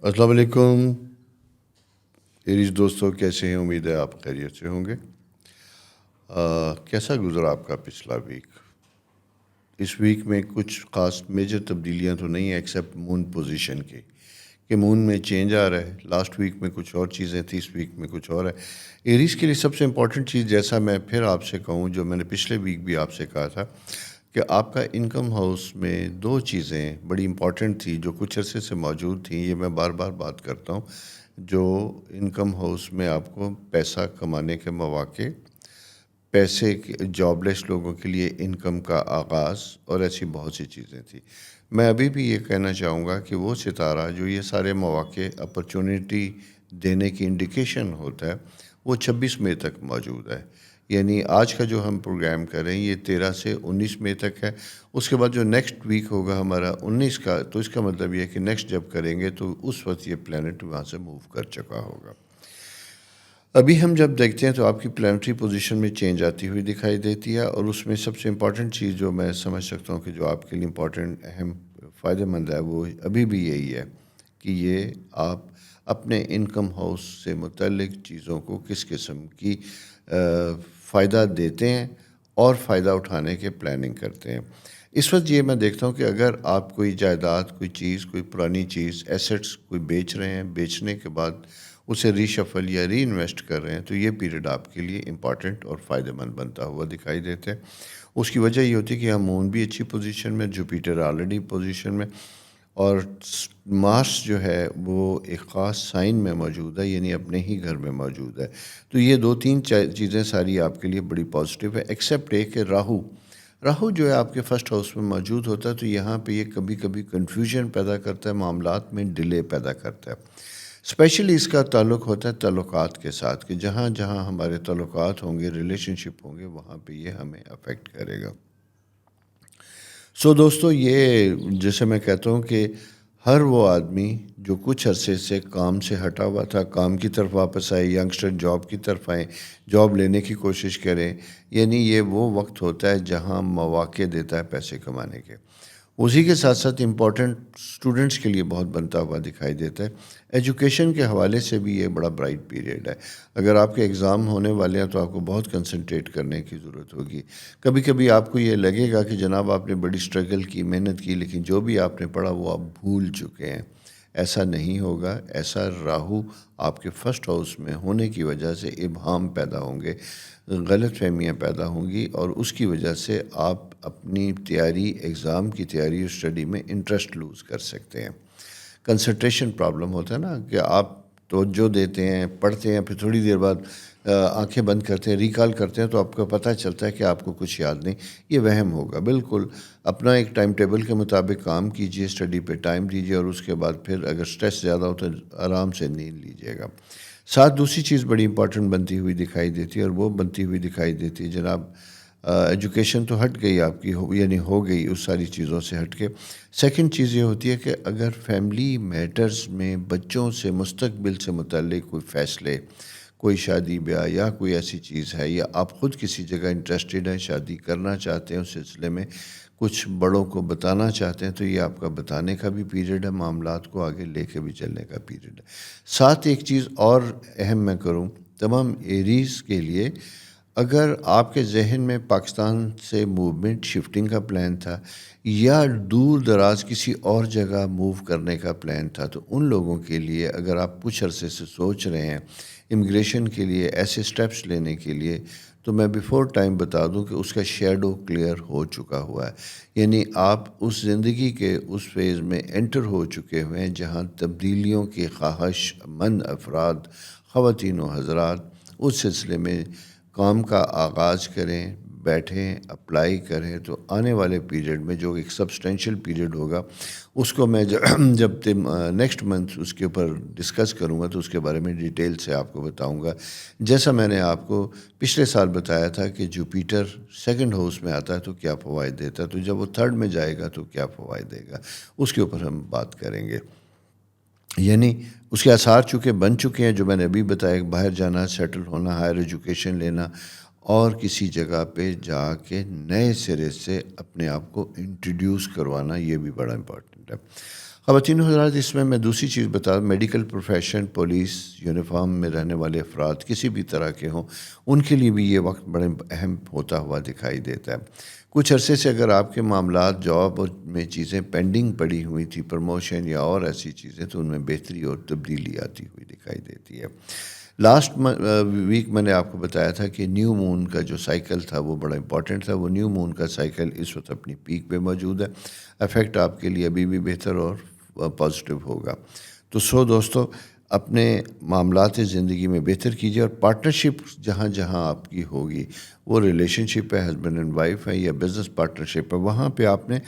السلام علیکم ایریز دوستوں، کیسے ہیں؟ امید ہے آپ خیریت سے ہوں گے۔ کیسا گزرا آپ کا پچھلا ویک؟ اس ویک میں کچھ خاص میجر تبدیلیاں تو نہیں ہیں ایکسیپٹ مون پوزیشن کی، کہ مون میں چینج آ رہا ہے۔ لاسٹ ویک میں کچھ اور چیزیں تھیں، اس ویک میں کچھ اور ہے۔ ایریز کے لیے سب سے امپورٹنٹ چیز، جیسا میں پھر آپ سے کہوں، جو میں نے پچھلے ویک بھی آپ سے کہا تھا، کہ آپ کا انکم ہاؤس میں دو چیزیں بڑی امپورٹنٹ تھی جو کچھ عرصے سے موجود تھیں۔ یہ میں بار بار بات کرتا ہوں، جو انکم ہاؤس میں آپ کو پیسہ کمانے کے مواقع، پیسے جاب لیس لوگوں کے لیے انکم کا آغاز، اور ایسی بہت سی چیزیں تھیں۔ میں ابھی بھی یہ کہنا چاہوں گا کہ وہ ستارہ جو یہ سارے مواقع اپرچونٹی دینے کی انڈیکیشن ہوتا ہے، وہ 26 مئی تک موجود ہے۔ یعنی آج کا جو ہم پروگرام کریں یہ 13 سے 19 مئی تک ہے۔ اس کے بعد جو نیکسٹ ویک ہوگا ہمارا 19 کا، تو اس کا مطلب یہ ہے کہ نیکسٹ جب کریں گے تو اس وقت یہ پلانٹ وہاں سے موو کر چکا ہوگا۔ ابھی ہم جب دیکھتے ہیں تو آپ کی پلانٹری پوزیشن میں چینج آتی ہوئی دکھائی دیتی ہے، اور اس میں سب سے امپورٹنٹ چیز جو میں سمجھ سکتا ہوں کہ جو آپ کے لیے امپورٹنٹ، اہم، فائدہ مند ہے، وہ ابھی بھی یہی ہے کہ یہ آپ اپنے انکم ہاؤس سے متعلق چیزوں کو کس قسم کی فائدہ دیتے ہیں اور فائدہ اٹھانے کے پلاننگ کرتے ہیں۔ اس وقت یہ میں دیکھتا ہوں کہ اگر آپ کوئی جائیداد، کوئی چیز، کوئی پرانی چیز، ایسٹس کوئی بیچ رہے ہیں، بیچنے کے بعد اسے ری شفل یا ری انویسٹ کر رہے ہیں، تو یہ پیریڈ آپ کے لیے امپارٹنٹ اور فائدہ مند بنتا ہوا دکھائی دیتے ہیں۔ اس کی وجہ یہ ہوتی ہے کہ ہم مون بھی اچھی پوزیشن میں، جوپیٹر آلریڈی پوزیشن میں، اور مارس جو ہے وہ ایک خاص سائن میں موجود ہے، یعنی اپنے ہی گھر میں موجود ہے۔ تو یہ دو تین چیزیں ساری آپ کے لیے بڑی پازیٹیو ہے، ایکسیپٹ ایک کہ راہو جو ہے آپ کے فرسٹ ہاؤس میں موجود ہوتا ہے، تو یہاں پہ یہ کبھی کبھی کنفیوژن پیدا کرتا ہے، معاملات میں ڈیلے پیدا کرتا ہے۔ اسپیشلی اس کا تعلق ہوتا ہے تعلقات کے ساتھ، کہ جہاں جہاں ہمارے تعلقات ہوں گے، ریلیشن شپ ہوں گے، وہاں پہ یہ ہمیں افیکٹ کرے گا۔ دوستو، یہ جیسے میں کہتا ہوں کہ ہر وہ آدمی جو کچھ عرصے سے کام سے ہٹا ہوا تھا، کام کی طرف واپس آئے، ینگسٹر جاب کی طرف آئیں، جاب لینے کی کوشش کریں، یعنی یہ وہ وقت ہوتا ہے جہاں مواقع دیتا ہے پیسے کمانے کے۔ اسی کے ساتھ ساتھ امپورٹنٹ اسٹوڈنٹس کے لیے بہت بنتا ہوا دکھائی دیتا ہے۔ ایجوکیشن کے حوالے سے بھی یہ بڑا برائٹ پیریڈ ہے۔ اگر آپ کے ایگزام ہونے والے ہیں تو آپ کو بہت کنسنٹریٹ کرنے کی ضرورت ہوگی۔ کبھی کبھی آپ کو یہ لگے گا کہ جناب آپ نے بڑی اسٹرگل کی، محنت کی، لیکن جو بھی آپ نے پڑھا وہ آپ بھول چکے ہیں۔ ایسا نہیں ہوگا۔ ایسا راہو آپ کے فرسٹ ہاؤس میں ہونے کی وجہ سے ابہام پیدا ہوں گے، غلط فہمیاں پیدا ہوں گی، اور اس کی وجہ سے آپ اپنی تیاری، ایگزام کی تیاری اور اسٹڈی میں انٹرسٹ لوز کر سکتے ہیں۔ کنسنٹریشن پرابلم ہوتا ہے نا، کہ آپ توجہ دیتے ہیں، پڑھتے ہیں، پھر تھوڑی دیر بعد آنکھیں بند کرتے ہیں، ریکال کرتے ہیں، تو آپ کو پتہ چلتا ہے کہ آپ کو کچھ یاد نہیں۔ یہ وہم ہوگا۔ بالکل اپنا ایک ٹائم ٹیبل کے مطابق کام کیجئے، اسٹڈی پہ ٹائم دیجئے، اور اس کے بعد پھر اگر سٹریس زیادہ ہو تو آرام سے نیند لیجئے گا۔ ساتھ دوسری چیز بڑی امپورٹنٹ بنتی ہوئی دکھائی دیتی ہے، اور وہ بنتی ہوئی دکھائی دیتی ہے جناب، ایجوکیشن تو ہٹ گئی آپ کی، یعنی ہو گئی اس ساری چیزوں سے ہٹ کے۔ سیکنڈ چیز یہ ہوتی ہے کہ اگر فیملی میٹرز میں بچوں سے مستقبل سے متعلق کوئی فیصلے، کوئی شادی بیاہ یا کوئی ایسی چیز ہے، یا آپ خود کسی جگہ انٹرسٹڈ ہیں، شادی کرنا چاہتے ہیں، اس سلسلے میں کچھ بڑوں کو بتانا چاہتے ہیں، تو یہ آپ کا بتانے کا بھی پیریڈ ہے، معاملات کو آگے لے کے بھی چلنے کا پیریڈ ہے۔ ساتھ ایک چیز اور اہم میں کروں تمام ایریز کے لیے، اگر آپ کے ذہن میں پاکستان سے موومنٹ شفٹنگ کا پلان تھا، یا دور دراز کسی اور جگہ موو کرنے کا پلان تھا، تو ان لوگوں کے لیے اگر آپ کچھ عرصے سے سوچ رہے ہیں امیگریشن کے لیے، ایسے سٹیپس لینے کے لیے، تو میں بیفور ٹائم بتا دوں کہ اس کا شیڈو کلیئر ہو چکا ہوا ہے۔ یعنی آپ اس زندگی کے اس فیز میں انٹر ہو چکے ہوئے ہیں جہاں تبدیلیوں کی خواہش مند افراد، خواتین و حضرات، اس سلسلے میں کام کا آغاز کریں، بیٹھیں، اپلائی کریں۔ تو آنے والے پیریڈ میں جو ایک سبسٹینشیل پیریڈ ہوگا، اس کو میں جب نیکسٹ منتھ اس کے اوپر ڈسکس کروں گا تو اس کے بارے میں ڈیٹیل سے آپ کو بتاؤں گا۔ جیسا میں نے آپ کو پچھلے سال بتایا تھا کہ جوپیٹر سیکنڈ ہاؤس میں آتا ہے تو کیا فوائد دیتا ہے، تو جب وہ تھرڈ میں جائے گا تو کیا فوائد دے گا، اس کے اوپر ہم بات کریں گے۔ یعنی اس کے آثار چونکہ بن چکے ہیں، جو میں نے ابھی بتایا، باہر جانا، سیٹل ہونا، ہائر ایجوکیشن لینا، اور کسی جگہ پہ جا کے نئے سرے سے اپنے آپ کو انٹروڈیوس کروانا، یہ بھی بڑا امپورٹنٹ ہے۔ خواتین و حضرات، اس میں دوسری چیز بتا، میڈیکل پروفیشن، پولیس، یونیفارم میں رہنے والے افراد کسی بھی طرح کے ہوں، ان کے لیے بھی یہ وقت بڑے اہم ہوتا ہوا دکھائی دیتا ہے۔ کچھ عرصے سے اگر آپ کے معاملات جاب میں چیزیں پینڈنگ پڑی ہوئی تھی، پروموشن یا اور ایسی چیزیں، تو ان میں بہتری اور تبدیلی آتی ہوئی دکھائی دیتی ہے۔ لاسٹ ویک میں نے آپ کو بتایا تھا کہ نیو مون کا جو سائیکل تھا وہ بڑا امپورٹنٹ تھا۔ وہ نیو مون کا سائیکل اس وقت اپنی پیک پہ موجود ہے۔ افیکٹ آپ کے لیے ابھی بھی بہتر اور پازیٹیو ہوگا۔ تو دوستو، اپنے معاملات زندگی میں بہتر کیجیے، اور پارٹنرشپ جہاں جہاں آپ کی ہوگی، وہ ریلیشن شپ ہے، ہسبینڈ اینڈ وائف ہے یا بزنس پارٹنرشپ ہے، وہاں پہ آپ نے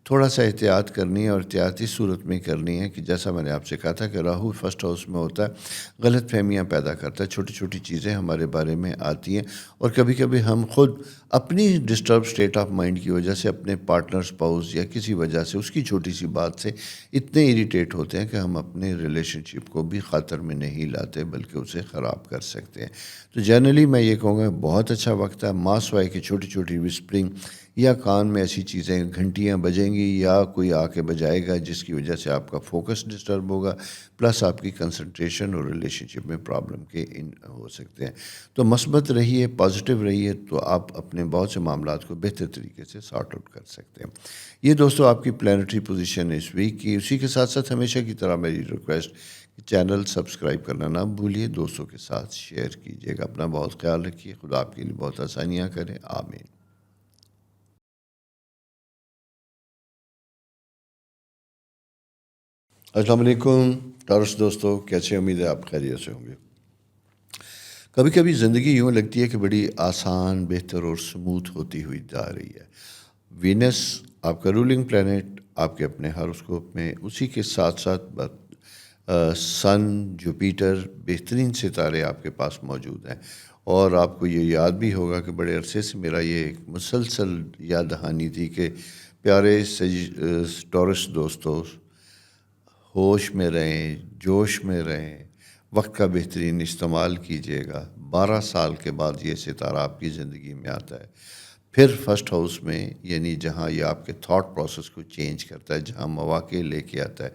تھوڑا سا احتیاط کرنی ہے، اور احتیاطی صورت میں کرنی ہے کہ جیسا میں نے آپ سے کہا تھا کہ راہو فرسٹ ہاؤس میں ہوتا ہے، غلط فہمیاں پیدا کرتا ہے، چھوٹی چھوٹی چیزیں ہمارے بارے میں آتی ہیں، اور کبھی کبھی ہم خود اپنی ڈسٹرب اسٹیٹ آف مائنڈ کی وجہ سے، اپنے پارٹنر سپاؤس یا کسی وجہ سے، اس کی چھوٹی سی بات سے اتنے اریٹیٹ ہوتے ہیں کہ ہم اپنے ریلیشن شپ کو بھی خاطر میں نہیں لاتے، بلکہ اسے خراب کر سکتے ہیں۔ تو جنرلی میں یہ کہوں گا بہت اچھا وقت ہے، ماں سوائے کی چھوٹی چھوٹی وسپرنگ یا کان میں ایسی چیزیں گھنٹیاں بجیں گی یا کوئی آ کے بجائے گا جس کی وجہ سے آپ کا فوکس ڈسٹرب ہوگا، پلس آپ کی کنسنٹریشن اور ریلیشن شپ میں پرابلم کے ہو سکتے ہیں۔ تو مثبت رہیے، پازیٹیو رہیے، تو آپ اپنے بہت سے معاملات کو بہتر طریقے سے سارٹ آؤٹ کر سکتے ہیں۔ یہ دوستو آپ کی پلانٹری پوزیشن اس ویک کی۔ اسی کے ساتھ ساتھ ہمیشہ کی طرح میری ریکویسٹ کہ چینل سبسکرائب کرنا نہ بھولیے، دوستوں کے ساتھ شیئر کیجیے گا۔ اپنا بہت خیال رکھیے، خدا آپ کے لیے بہت آسانیاں کرے، آمین۔ السلام علیکم ٹارس دوستو، کیسے؟ امید ہے آپ خیریت سے ہوں گے۔ کبھی کبھی زندگی یوں لگتی ہے کہ بڑی آسان، بہتر اور سموتھ ہوتی ہوئی جا رہی ہے۔ وینس آپ کا رولنگ پلینٹ آپ کے اپنے ہاروسکوپ میں، اسی کے ساتھ ساتھ سن، جوپیٹر، بہترین ستارے آپ کے پاس موجود ہیں، اور آپ کو یہ یاد بھی ہوگا کہ بڑے عرصے سے میرا یہ ایک مسلسل یاد دہانی تھی کہ پیارے ٹورس دوستو، ہوش میں رہیں، جوش میں رہیں، وقت کا بہترین استعمال کیجیے گا۔ 12 سال کے بعد یہ ستارہ آپ کی زندگی میں آتا ہے، پھر فرسٹ ہاؤس میں، یعنی جہاں یہ آپ کے تھاٹ پروسیس کو چینج کرتا ہے، جہاں مواقع لے کے آتا ہے،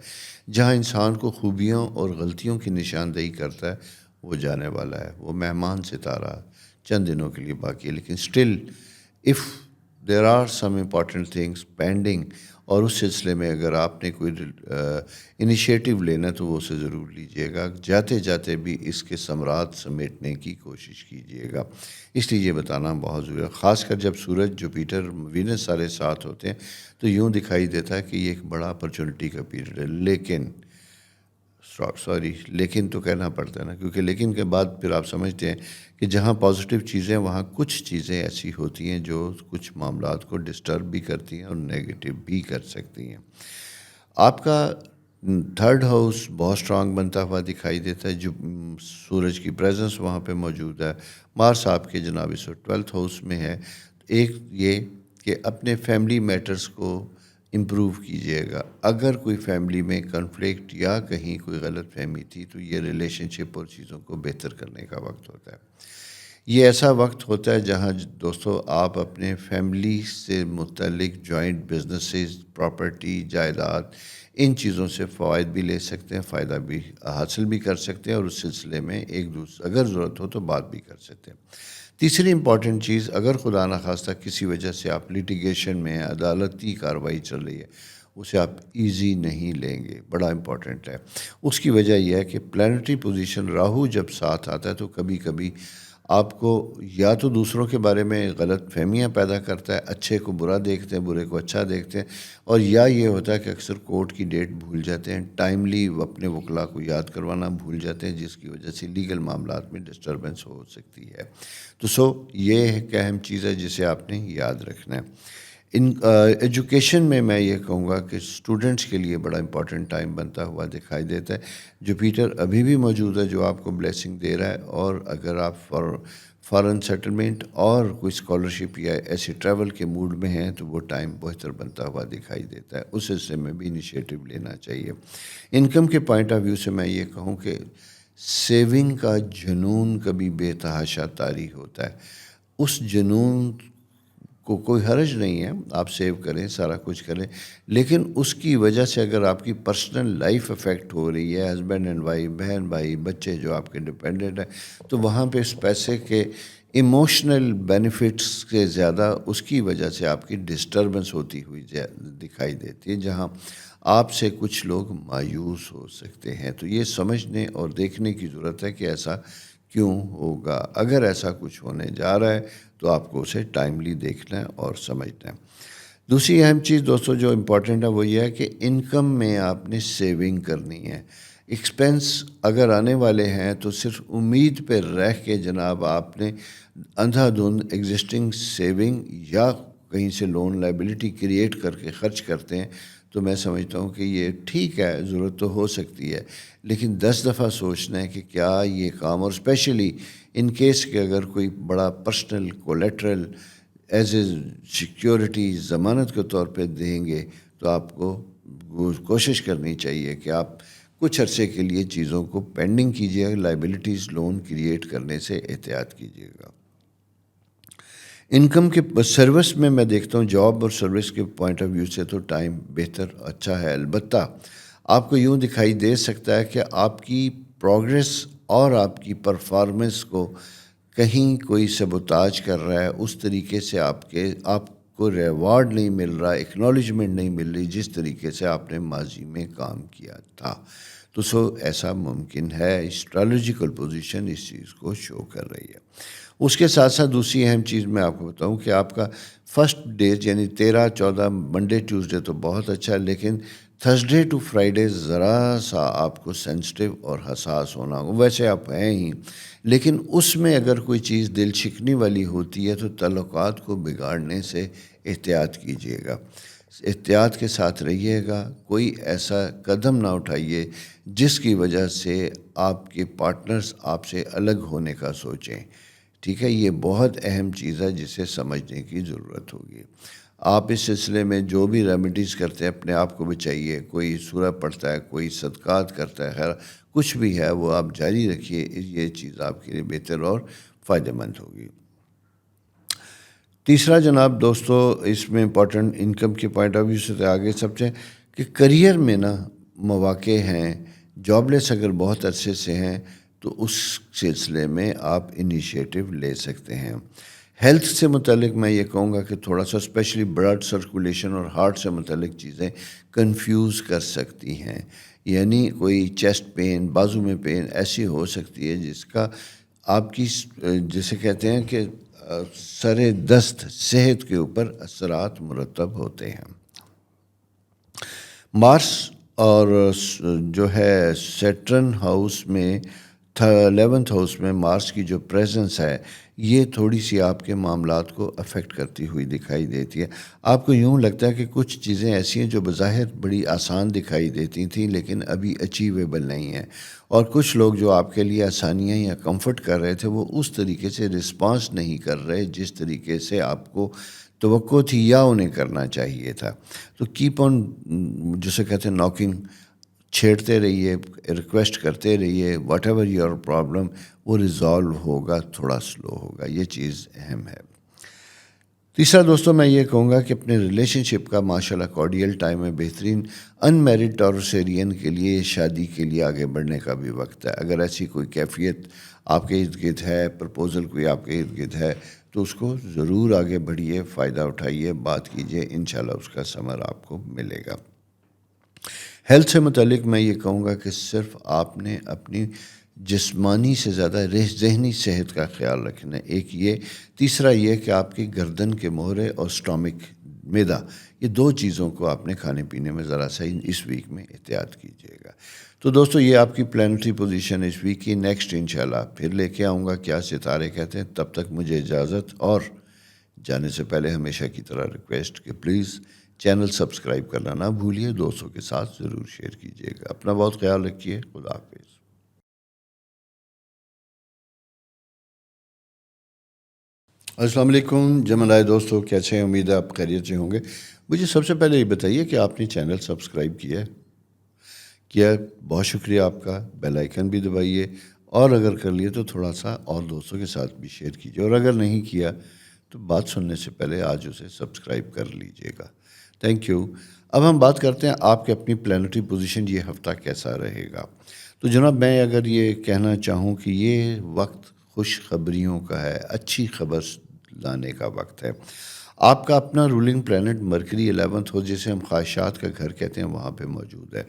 جہاں انسان کو خوبیوں اور غلطیوں کی نشاندہی کرتا ہے، وہ جانے والا ہے۔ وہ مہمان ستارہ چند دنوں کے لیے باقی ہے، لیکن still if there are some important things pending, اور اس سلسلے میں اگر آپ نے کوئی انیشیٹو لینا تو وہ اسے ضرور لیجیے گا۔ جاتے جاتے بھی اس کے ثمرات سمیٹنے کی کوشش کیجیے گا۔ اس لیے یہ بتانا بہت ضروری ہے، خاص کر جب سورج، جوپیٹر، وینس سارے ساتھ ہوتے ہیں تو یوں دکھائی دیتا ہے کہ یہ ایک بڑا اپرچونٹی کا پیریڈ ہے۔ لیکن تو کہنا پڑتا ہے نا، کیونکہ لیکن کے بعد پھر آپ سمجھتے ہیں کہ جہاں پازیٹیو چیزیں، وہاں کچھ چیزیں ایسی ہوتی ہیں جو کچھ معاملات کو ڈسٹرب بھی کرتی ہیں اور نیگیٹو بھی کر سکتی ہیں۔ آپ کا تھرڈ ہاؤس بہت اسٹرانگ بنتا ہوا دکھائی دیتا ہے، جو سورج کی پریزنس وہاں پہ موجود ہے۔ مارس آپ کے جناب اس وقت 12th ہاؤس میں ہے۔ ایک یہ کہ اپنے فیملی میٹرز کو امپروو کیجیے گا۔ اگر کوئی فیملی میں کنفلکٹ یا کہیں کوئی غلط فہمی تھی تو یہ ریلیشن شپ اور چیزوں کو بہتر کرنے کا وقت ہوتا ہے۔ یہ ایسا وقت ہوتا ہے جہاں دوستو آپ اپنے فیملی سے متعلق جوائنٹ بزنسز، پراپرٹی، جائیداد، ان چیزوں سے فوائد بھی لے سکتے ہیں، فائدہ بھی حاصل بھی کر سکتے ہیں، اور اس سلسلے میں ایک دوسرے اگر ضرورت ہو تو بات بھی کر سکتے ہیں۔ تیسری امپورٹنٹ چیز، اگر خدا نخواستہ کسی وجہ سے آپ لیٹیگیشن میں ہیں، عدالتی کارروائی چل رہی ہے، اسے آپ ایزی نہیں لیں گے، بڑا امپورٹنٹ ہے۔ اس کی وجہ یہ ہے کہ پلانٹری پوزیشن راہو جب ساتھ آتا ہے تو کبھی کبھی آپ کو یا تو دوسروں کے بارے میں غلط فہمیاں پیدا کرتا ہے، اچھے کو برا دیکھتے ہیں، برے کو اچھا دیکھتے ہیں، اور یا یہ ہوتا ہے کہ اکثر کورٹ کی ڈیٹ بھول جاتے ہیں، ٹائملی اپنے وکلا کو یاد کروانا بھول جاتے ہیں، جس کی وجہ سے لیگل معاملات میں ڈسٹربنس ہو سکتی ہے۔ تو یہ ایک اہم چیز ہے جسے آپ نے یاد رکھنا ہے۔ ایجوکیشن میں یہ کہوں گا کہ اسٹوڈنٹس کے لیے بڑا امپورٹنٹ ٹائم بنتا ہوا دکھائی دیتا ہے۔ جوپیٹر ابھی بھی موجود ہے جو آپ کو بلیسنگ دے رہا ہے، اور اگر آپ فارن سیٹلمنٹ اور کوئی اسکالرشپ یا ایسے ٹریول کے موڈ میں ہیں تو وہ ٹائم بہتر بنتا ہوا دکھائی دیتا ہے، اس سلسلے میں بھی انیشیٹو لینا چاہیے۔ انکم کے پوائنٹ آف ویو سے میں یہ کہوں کہ سیونگ کا جنون کبھی بے تحاشا طاری ہوتا ہے۔ اس جنون کو کوئی حرج نہیں ہے، آپ سیو کریں، سارا کچھ کریں، لیکن اس کی وجہ سے اگر آپ کی پرسنل لائف افیکٹ ہو رہی ہے، ہسبینڈ اینڈ وائف، بہن بھائی، بچے جو آپ کے ڈپینڈنٹ ہیں، تو وہاں پہ اس پیسے کے ایموشنل بینیفٹس کے زیادہ اس کی وجہ سے آپ کی ڈسٹربنس ہوتی ہوئی دکھائی دیتی ہے، جہاں آپ سے کچھ لوگ مایوس ہو سکتے ہیں۔ تو یہ سمجھنے اور دیکھنے کی ضرورت ہے کہ ایسا کیوں ہوگا۔ اگر ایسا کچھ ہونے جا رہا ہے تو آپ کو اسے ٹائملی دیکھنا ہے اور سمجھنا ہے۔ دوسری اہم چیز دوستو جو امپورٹنٹ ہے وہ یہ ہے کہ انکم میں آپ نے سیونگ کرنی ہے۔ ایکسپینس اگر آنے والے ہیں تو صرف امید پہ رہ کے جناب آپ نے اندھا دھند ایگزسٹنگ سیونگ یا کہیں سے لون لائبلٹی کریٹ کر کے خرچ کرتے ہیں، تو میں سمجھتا ہوں کہ یہ ٹھیک ہے، ضرورت تو ہو سکتی ہے، لیکن 10 دفعہ سوچنا ہے کہ کیا یہ کام، اور اسپیشلی ان کیس کہ اگر کوئی بڑا personal collateral as a security ضمانت کے طور پہ دیں گے، تو آپ کو کوشش کرنی چاہیے کہ آپ کچھ عرصے کے لیے چیزوں کو پینڈنگ کیجیے، لائبلٹیز لون کریٹ کرنے سے احتیاط کیجیے گا۔ انکم کے سروس میں دیکھتا ہوں جاب اور سروس کے پوائنٹ آف ویو سے تو ٹائم بہتر اچھا ہے، البتہ آپ کو یوں دکھائی دے سکتا ہے کہ آپ کی پروگریس اور آپ کی پرفارمنس کو کہیں کوئی سبوتاج کر رہا ہے، اس طریقے سے آپ کو ریوارڈ نہیں مل رہا، ایکنالجمنٹ نہیں مل رہی جس طریقے سے آپ نے ماضی میں کام کیا تھا، تو ایسا ممکن ہے، اسٹرالوجیکل پوزیشن اس چیز کو شو کر رہی ہے۔ اس کے ساتھ ساتھ دوسری اہم چیز میں آپ کو بتاؤں کہ آپ کا فرسٹ ڈیز یعنی 13 14 منڈے ٹیوزڈے تو بہت اچھا ہے، لیکن تھرسڈے ٹو فرائیڈے ذرا سا آپ کو سینسٹیو اور حساس ہونا ہوگا، ویسے آپ ہیں ہی، لیکن اس میں اگر کوئی چیز دل چھکنی والی ہوتی ہے تو تعلقات کو بگاڑنے سے احتیاط کیجیے گا، احتیاط کے ساتھ رہیے گا، کوئی ایسا قدم نہ اٹھائیے جس کی وجہ سے آپ کے پارٹنرز آپ سے الگ ہونے کا سوچیں، ٹھیک ہے؟ یہ بہت اہم چیز ہے جسے سمجھنے کی ضرورت ہوگی۔ آپ اس سلسلے میں جو بھی ریمیڈیز کرتے ہیں اپنے آپ کو بچائیے، کوئی سورہ پڑھتا ہے، کوئی صدقات کرتا ہے، خیر کچھ بھی ہے وہ آپ جاری رکھیے، یہ چیز آپ کے لیے بہتر اور فائدہ مند ہوگی۔ تیسرا جناب دوستو اس میں امپورٹنٹ انکم کے پوائنٹ آف ویو سے آگے سب سے کہ کریئر میں مواقع ہیں، جاب لیس اگر بہت عرصے سے ہیں تو اس سلسلے میں آپ انیشیٹو لے سکتے ہیں۔ ہیلتھ سے متعلق میں یہ کہوں گا کہ تھوڑا سا اسپیشلی بلڈ سرکولیشن اور ہارٹ سے متعلق چیزیں کنفیوز کر سکتی ہیں، یعنی کوئی چیسٹ پین، بازو میں پین ایسی ہو سکتی ہے جس کا آپ کی جسے کہتے ہیں کہ سر دست صحت کے اوپر اثرات مرتب ہوتے ہیں۔ مارس اور جو ہے سیٹرن ہاؤس میں 11th ہاؤس میں مارس کی جو پریزنس ہے یہ تھوڑی سی آپ کے معاملات کو افیکٹ کرتی ہوئی دکھائی دیتی ہے۔ آپ کو یوں لگتا ہے کہ کچھ چیزیں ایسی ہیں جو بظاہر بڑی آسان دکھائی دیتی تھیں لیکن ابھی اچیویبل نہیں ہیں، اور کچھ لوگ جو آپ کے لیے آسانیاں یا کمفرٹ کر رہے تھے وہ اس طریقے سے رسپانس نہیں کر رہے جس طریقے سے آپ کو توقع تھی یا انہیں کرنا چاہیے تھا۔ تو کیپ آن جسے کہتے ہیں ناکنگ، چھیڑتے رہیے، ریکویسٹ کرتے رہیے، واٹ ایور یور پرابلم وہ ریزالو ہوگا، تھوڑا سلو ہوگا، یہ چیز اہم ہے۔ تیسرا دوستوں میں یہ کہوں گا کہ اپنے ریلیشن شپ کا ماشاءاللہ کارڈیل ٹائم ہے، بہترین ان میرڈ ٹورسیرین کے لیے شادی کے لیے آگے بڑھنے کا بھی وقت ہے۔ اگر ایسی کوئی کیفیت آپ کے ارد گرد ہے، پرپوزل کوئی آپ کے ارد گرد ہے تو اس کو ضرور آگے بڑھیے، فائدہ اٹھائیے، بات کیجیے، انشاءاللہ اس کا ثمر آپ کو ملے گا۔ ہیلتھ سے متعلق میں یہ کہوں گا کہ صرف آپ نے اپنی جسمانی سے زیادہ ذہنی صحت کا خیال رکھنا ہے، ایک یہ، تیسرا یہ کہ آپ کی گردن کے مہرے اور سٹامک، معدہ، یہ دو چیزوں کو آپ نے کھانے پینے میں ذرا سا اس ویک میں احتیاط کیجیے گا۔ تو دوستو یہ آپ کی پلانٹری پوزیشن اس ویک کی، نیکسٹ انشاءاللہ پھر لے کے آؤں گا کیا ستارے کہتے ہیں، تب تک مجھے اجازت، اور جانے سے پہلے ہمیشہ کی طرح ریکویسٹ کہ پلیز چینل سبسکرائب کرنا نہ بھولیے، دوستوں کے ساتھ ضرور شیئر کیجیے گا۔ اپنا بہت خیال رکھیے، خدا حافظ۔ السلام علیکم جمعرائے دوستو، کیسے ہیں؟ امید ہے آپ خیریت سے ہوں گے۔ مجھے سب سے پہلے یہ بتائیے کہ آپ نے چینل سبسکرائب کیا ہے؟ بہت شکریہ آپ کا، بیل آئیکن بھی دبائیے، اور اگر کر لیے تو تھوڑا سا اور دوستوں کے ساتھ بھی شیئر کیجیے، اور اگر نہیں کیا تو بات سننے سے پہلے آج اسے سبسکرائب کر لیجئے گا. Thank you. اب ہم بات کرتے ہیں آپ کے اپنی پلانٹری پوزیشن یہ ہفتہ کیسا رہے گا. تو جناب میں اگر یہ کہنا چاہوں کہ یہ وقت خوش خبریوں کا ہے، اچھی خبر لانے کا وقت ہے. آپ کا اپنا رولنگ پلانٹ مرکری 11th ہو، جسے ہم خواہشات کا گھر کہتے ہیں، وہاں پہ موجود ہے.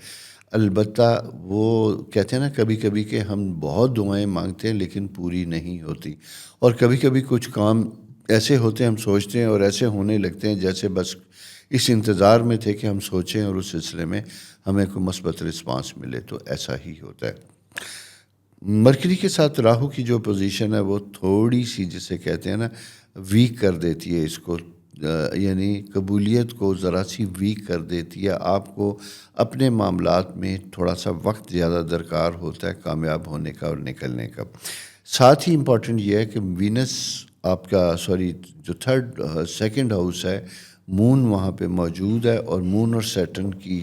البتہ وہ کہتے ہیں نا کبھی کبھی کہ ہم بہت دعائیں مانگتے ہیں لیکن پوری نہیں ہوتی، اور کبھی کبھی کچھ کام ایسے ہوتے ہیں ہم سوچتے ہیں اور ایسے ہونے لگتے ہیں جیسے بس اس انتظار میں تھے کہ ہم سوچیں اور اس سلسلے میں ہمیں کوئی مثبت رسپانس ملے. تو ایسا ہی ہوتا ہے. مرکری کے ساتھ راہو کی جو پوزیشن ہے وہ تھوڑی سی جسے کہتے ہیں نا ویک کر دیتی ہے اس کو، یعنی قبولیت کو ذرا سی ویک کر دیتی ہے. آپ کو اپنے معاملات میں تھوڑا سا وقت زیادہ درکار ہوتا ہے کامیاب ہونے کا اور نکلنے کا. ساتھ ہی امپورٹنٹ یہ ہے کہ وینس آپ کا جو سیکنڈ ہاؤس ہے، مون وہاں پہ موجود ہے، اور مون اور سیٹرن کی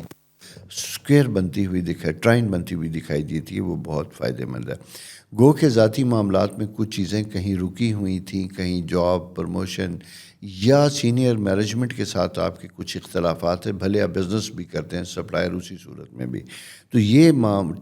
اسکوئر بنتی ہوئی ٹرائن بنتی ہوئی دکھائی دیتی ہے. وہ بہت فائدہ مند ہے. گو کے ذاتی معاملات میں کچھ چیزیں کہیں رکی ہوئی تھیں، کہیں جاب پروموشن یا سینئر مینجمنٹ کے ساتھ آپ کے کچھ اختلافات ہیں، بھلے آپ بزنس بھی کرتے ہیں سپلائر اسی صورت میں بھی. تو یہ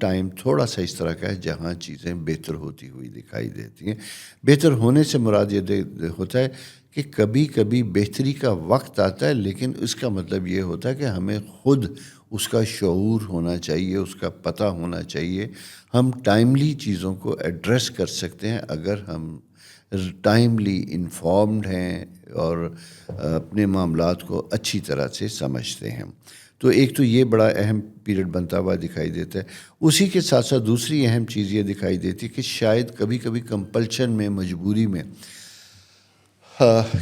ٹائم تھوڑا سا اس طرح کا ہے جہاں چیزیں بہتر ہوتی ہوئی دکھائی دیتی ہیں. بہتر ہونے سے مراد یہ ہوتا ہے کہ کبھی کبھی بہتری کا وقت آتا ہے، لیکن اس کا مطلب یہ ہوتا ہے کہ ہمیں خود اس کا شعور ہونا چاہیے، اس کا پتہ ہونا چاہیے. ہم ٹائملی چیزوں کو ایڈریس کر سکتے ہیں اگر ہم ٹائملی انفارمڈ ہیں اور اپنے معاملات کو اچھی طرح سے سمجھتے ہیں. تو ایک تو یہ بڑا اہم پیریڈ بنتا ہوا دکھائی دیتا ہے. اسی کے ساتھ ساتھ دوسری اہم چیز یہ دکھائی دیتی ہے کہ شاید کبھی کبھی کمپلشن میں، مجبوری میں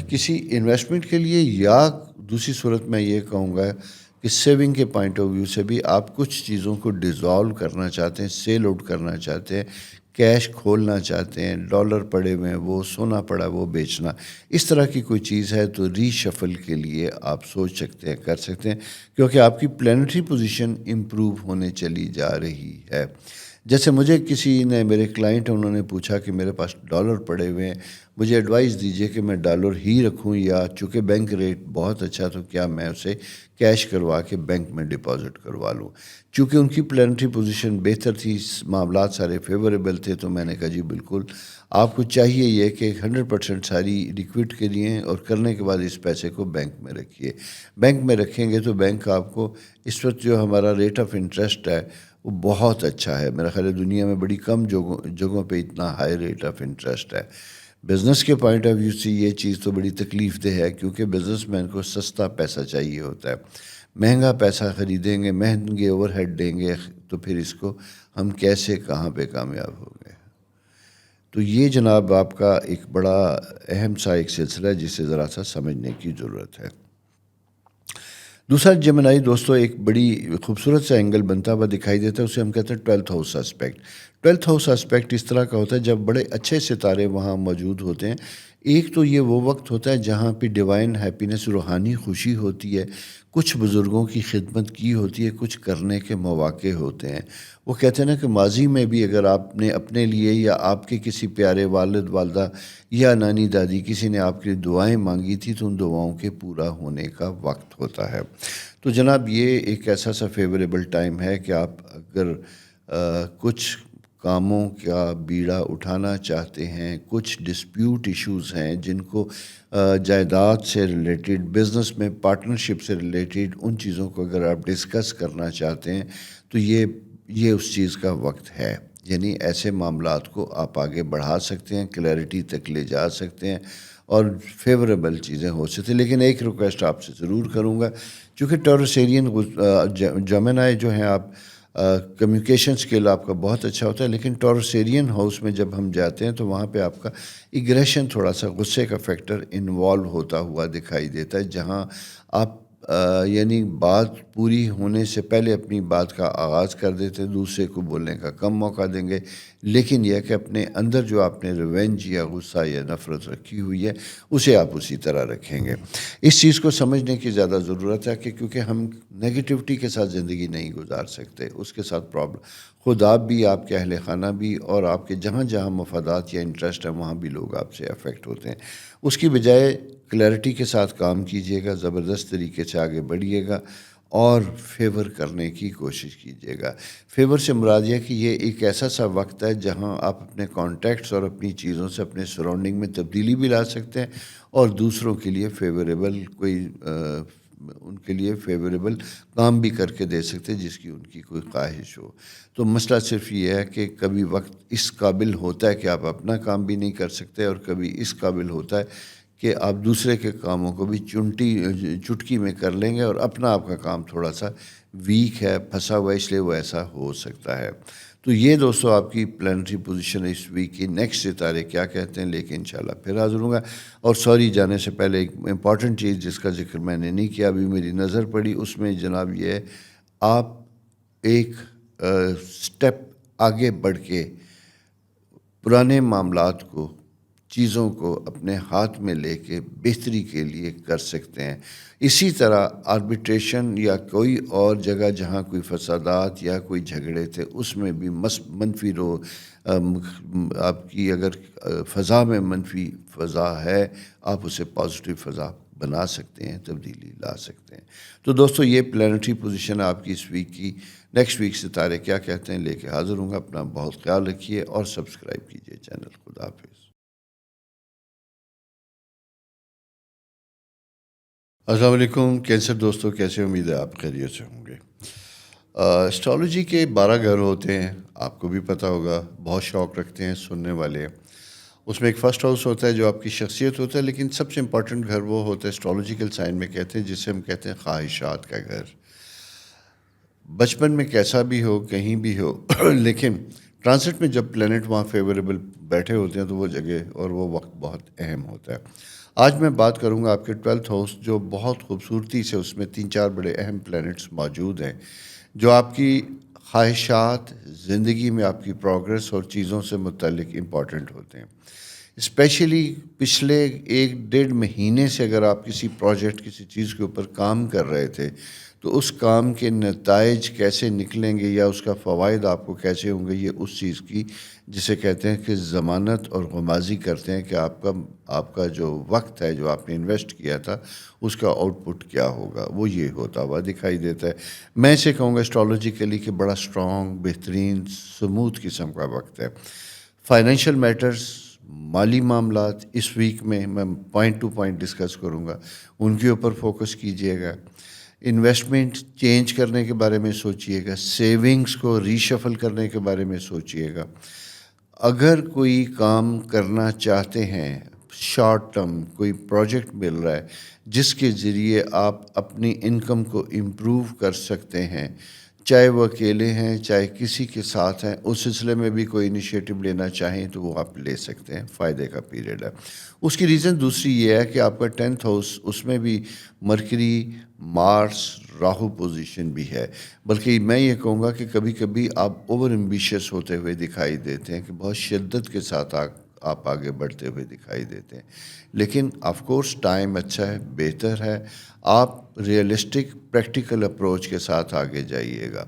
کسی انویسٹمنٹ کے لیے، یا دوسری صورت میں یہ کہوں گا کہ سیونگ کے پوائنٹ آف ویو سے بھی آپ کچھ چیزوں کو ڈیزالو کرنا چاہتے ہیں، سیل آؤٹ کرنا چاہتے ہیں، کیش کھولنا چاہتے ہیں، ڈالر پڑے ہوئے ہیں وہ سونا پڑا وہ بیچنا، اس طرح کی کوئی چیز ہے تو ری شفل کے لیے آپ سوچ سکتے ہیں، کر سکتے ہیں، کیونکہ آپ کی پلانٹری پوزیشن امپروو ہونے چلی جا رہی ہے. جیسے مجھے کسی نے، میرے کلائنٹ ہیں، انہوں نے پوچھا کہ میرے پاس ڈالر پڑے ہوئے ہیں، مجھے ایڈوائز دیجئے کہ میں ڈالر ہی رکھوں یا چونکہ بینک ریٹ بہت اچھا تو کیا میں اسے کیش کروا کے بینک میں ڈپازٹ کروا لوں. چونکہ ان کی پلانٹری پوزیشن بہتر تھی، معاملات سارے فیوریبل تھے، تو میں نے کہا جی بالکل آپ کو چاہیے یہ کہ 100% ساری لکوڈ کریے اور کرنے کے بعد اس پیسے کو بینک میں رکھیے. بینک میں رکھیں گے تو بینک آپ کو اس وقت جو ہمارا ریٹ آف انٹرسٹ ہے وہ بہت اچھا ہے. میرا خیال ہے دنیا میں بڑی کم جگہوں پہ اتنا ہائی ریٹ آف انٹرسٹ ہے. بزنس کے پوائنٹ آف ویو سے یہ چیز تو بڑی تکلیف دہ ہے، کیونکہ بزنس مین کو سستا پیسہ چاہیے ہوتا ہے. مہنگا پیسہ خریدیں گے، مہنگے اوور ہیڈ دیں گے، تو پھر اس کو ہم کیسے کہاں پہ کامیاب ہوں گے. تو یہ جناب آپ کا ایک بڑا اہم سا ایک سلسلہ ہے جسے ذرا سا سمجھنے کی ضرورت ہے. دوسرا جیمنائی دوستو ایک بڑی خوبصورت سا اینگل بنتا ہوا دکھائی دیتا ہے، اسے ہم کہتے ہیں 12th house aspect. 12th house aspect اس طرح کا ہوتا ہے جب بڑے اچھے ستارے وہاں موجود ہوتے ہیں. ایک تو یہ وہ وقت ہوتا ہے جہاں پہ ڈیوائن ہیپینس، روحانی خوشی ہوتی ہے، کچھ بزرگوں کی خدمت کی ہوتی ہے، کچھ کرنے کے مواقع ہوتے ہیں. وہ کہتے ہیں نا کہ ماضی میں بھی اگر آپ نے اپنے لیے یا آپ کے کسی پیارے والد والدہ یا نانی دادی کسی نے آپ کے لیے دعائیں مانگی تھی تو ان دعاؤں کے پورا ہونے کا وقت ہوتا ہے. تو جناب یہ ایک ایسا سا فیوریبل ٹائم ہے کہ آپ اگر کچھ کاموں کا بیڑا اٹھانا چاہتے ہیں، کچھ ڈسپیوٹ ایشوز ہیں جن کو جائیداد سے ریلیٹڈ، بزنس میں پارٹنرشپ سے ریلیٹڈ، ان چیزوں کو اگر آپ ڈسکس کرنا چاہتے ہیں تو یہ اس چیز کا وقت ہے. یعنی ایسے معاملات کو آپ آگے بڑھا سکتے ہیں، کلیئرٹی تک لے جا سکتے ہیں اور فیوریبل چیزیں ہو سکتی ہیں. لیکن ایک ریکویسٹ آپ سے ضرور کروں گا، چونکہ ٹورس ایرین جیمنائی جو ہیں، آپ کمیونیکیشن سکل آپ کا بہت اچھا ہوتا ہے، لیکن ٹورس ایرین ہاؤس میں جب ہم جاتے ہیں تو وہاں پہ آپ کا ایگریشن، تھوڑا سا غصے کا فیکٹر انوالو ہوتا ہوا دکھائی دیتا ہے، جہاں آپ یعنی بات پوری ہونے سے پہلے اپنی بات کا آغاز کر دیتے، دوسرے کو بولنے کا کم موقع دیں گے، لیکن یہ کہ اپنے اندر جو آپ نے ریونج یا غصہ یا نفرت رکھی ہوئی ہے اسے آپ اسی طرح رکھیں گے۔ اس چیز کو سمجھنے کی زیادہ ضرورت ہے کہ کیونکہ ہم نگیٹیوٹی کے ساتھ زندگی نہیں گزار سکتے، اس کے ساتھ پرابلم خود آپ بھی، آپ کے اہل خانہ بھی، اور آپ کے جہاں جہاں مفادات یا انٹرسٹ ہیں وہاں بھی لوگ آپ سے افیکٹ ہوتے ہیں۔ اس کی بجائے کلیئرٹی کے ساتھ کام کیجیے گا، زبردست طریقے سے آگے بڑھیے گا اور فیور کرنے کی کوشش کیجیے گا۔ فیور سے مراد یہ کہ یہ ایک ایسا سا وقت ہے جہاں آپ اپنے کانٹیکٹس اور اپنی چیزوں سے اپنے سراؤنڈنگ میں تبدیلی بھی لا سکتے ہیں اور دوسروں کے لیے فیوریبل ان کے لیے فیوریبل کام بھی کر کے دے سکتے جس کی ان کی کوئی خواہش ہو۔ تو مسئلہ صرف یہ ہے کہ کبھی وقت اس قابل ہوتا ہے کہ آپ اپنا کام بھی نہیں کر سکتے، اور کبھی اس قابل ہوتا ہے کہ آپ دوسرے کے کاموں کو بھی چٹکی میں کر لیں گے، اور اپنا آپ کا کام تھوڑا سا ویک ہے، پھنسا ہوا ہے، اس لیے وہ ایسا ہو سکتا ہے۔ تو یہ دوستو آپ کی پلانٹری پوزیشن ہے اس ویک کی۔ نیکسٹ ستارے کیا کہتے ہیں لے کے انشاءاللہ پھر حاضر ہوں گا۔ اور سوری، جانے سے پہلے ایک امپورٹنٹ چیز جس کا ذکر میں نے نہیں کیا، ابھی میری نظر پڑی، اس میں جناب یہ ہے، آپ ایک سٹیپ آگے بڑھ کے پرانے معاملات کو، چیزوں کو اپنے ہاتھ میں لے کے بہتری کے لیے کر سکتے ہیں۔ اسی طرح آربیٹریشن یا کوئی اور جگہ جہاں کوئی فسادات یا کوئی جھگڑے تھے اس میں بھی منفی آپ کی اگر فضا میں منفی فضا ہے، آپ اسے پازیٹیو فضا بنا سکتے ہیں، تبدیلی لا سکتے ہیں۔ تو دوستو یہ پلانٹری پوزیشن آپ کی اس ویک کی۔ نیکسٹ ویک ستارے کیا کہتے ہیں لے کے حاضر ہوں گا۔ اپنا بہت خیال رکھیے اور سبسکرائب کیجیے چینل۔ خدا حافظ۔ السلام علیکم کینسر دوستو، کیسے؟ امید ہے آپ خیریت سے ہوں گے۔ اسٹرالوجی کے 12 گھر ہوتے ہیں، آپ کو بھی پتہ ہوگا، بہت شوق رکھتے ہیں سننے والے۔ اس میں ایک فرسٹ ہاؤس ہوتا ہے جو آپ کی شخصیت ہوتا ہے، لیکن سب سے امپورٹنٹ گھر وہ ہوتا ہے اسٹرالوجیکل سائن میں کہتے ہیں، جسے ہم کہتے ہیں خواہشات کا گھر۔ بچپن میں کیسا بھی ہو، کہیں بھی ہو، لیکن ٹرانزٹ میں جب پلینٹ وہاں فیوریبل بیٹھے ہوتے ہیں تو وہ جگہ اور وہ وقت بہت اہم ہوتا ہے۔ آج میں بات کروں گا آپ کے 12th ہاؤس، جو بہت خوبصورتی سے اس میں 3-4 بڑے اہم پلینٹس موجود ہیں جو آپ کی خواہشات، زندگی میں آپ کی پروگرس اور چیزوں سے متعلق امپورٹنٹ ہوتے ہیں۔ اسپیشلی پچھلے 1-1.5 مہینے سے اگر آپ کسی پروجیکٹ، کسی چیز کے اوپر کام کر رہے تھے تو اس کام کے نتائج کیسے نکلیں گے یا اس کا فوائد آپ کو کیسے ہوں گے، یہ اس چیز کی جسے کہتے ہیں کہ ضمانت اور غمازی کرتے ہیں کہ آپ کا جو وقت ہے جو آپ نے انویسٹ کیا تھا اس کا آؤٹ پٹ کیا ہوگا، وہ یہ ہوتا ہوا دکھائی دیتا ہے۔ میں اسے کہوں گا اسٹرالوجیکلی کہ بڑا اسٹرانگ، بہترین، سموتھ قسم کا وقت ہے۔ فائنینشیل میٹرز، مالی معاملات اس ویک میں پوائنٹ ٹو پوائنٹ ڈسکس کروں گا، ان کے اوپر فوکس کیجیے گا۔ انویسٹمنٹ چینج کرنے کے بارے میں سوچئے گا، سیونگز کو ری شفل کرنے کے بارے میں سوچئے گا۔ اگر کوئی کام کرنا چاہتے ہیں، شارٹ ٹرم کوئی پروجیکٹ مل رہا ہے جس کے ذریعے آپ اپنی انکم کو امپروو کر سکتے ہیں، چاہے وہ اکیلے ہیں چاہے کسی کے ساتھ ہیں، اس سلسلے میں بھی کوئی انیشیٹو لینا چاہیں تو وہ آپ لے سکتے ہیں، فائدے کا پیریڈ ہے۔ اس کی ریزن دوسری یہ ہے کہ آپ کا 10th ہاؤس، اس میں بھی مرکری، مارس، راہو پوزیشن بھی ہے۔ بلکہ میں یہ کہوں گا کہ کبھی کبھی آپ اوور ایمبیشیس ہوتے ہوئے دکھائی دیتے ہیں، کہ بہت شدت کے ساتھ آپ آگے بڑھتے ہوئے دکھائی دیتے ہیں، لیکن آف کورس ٹائم اچھا ہے، بہتر ہے، آپ ریئلسٹک پریکٹیکل اپروچ کے ساتھ آگے جائیے گا۔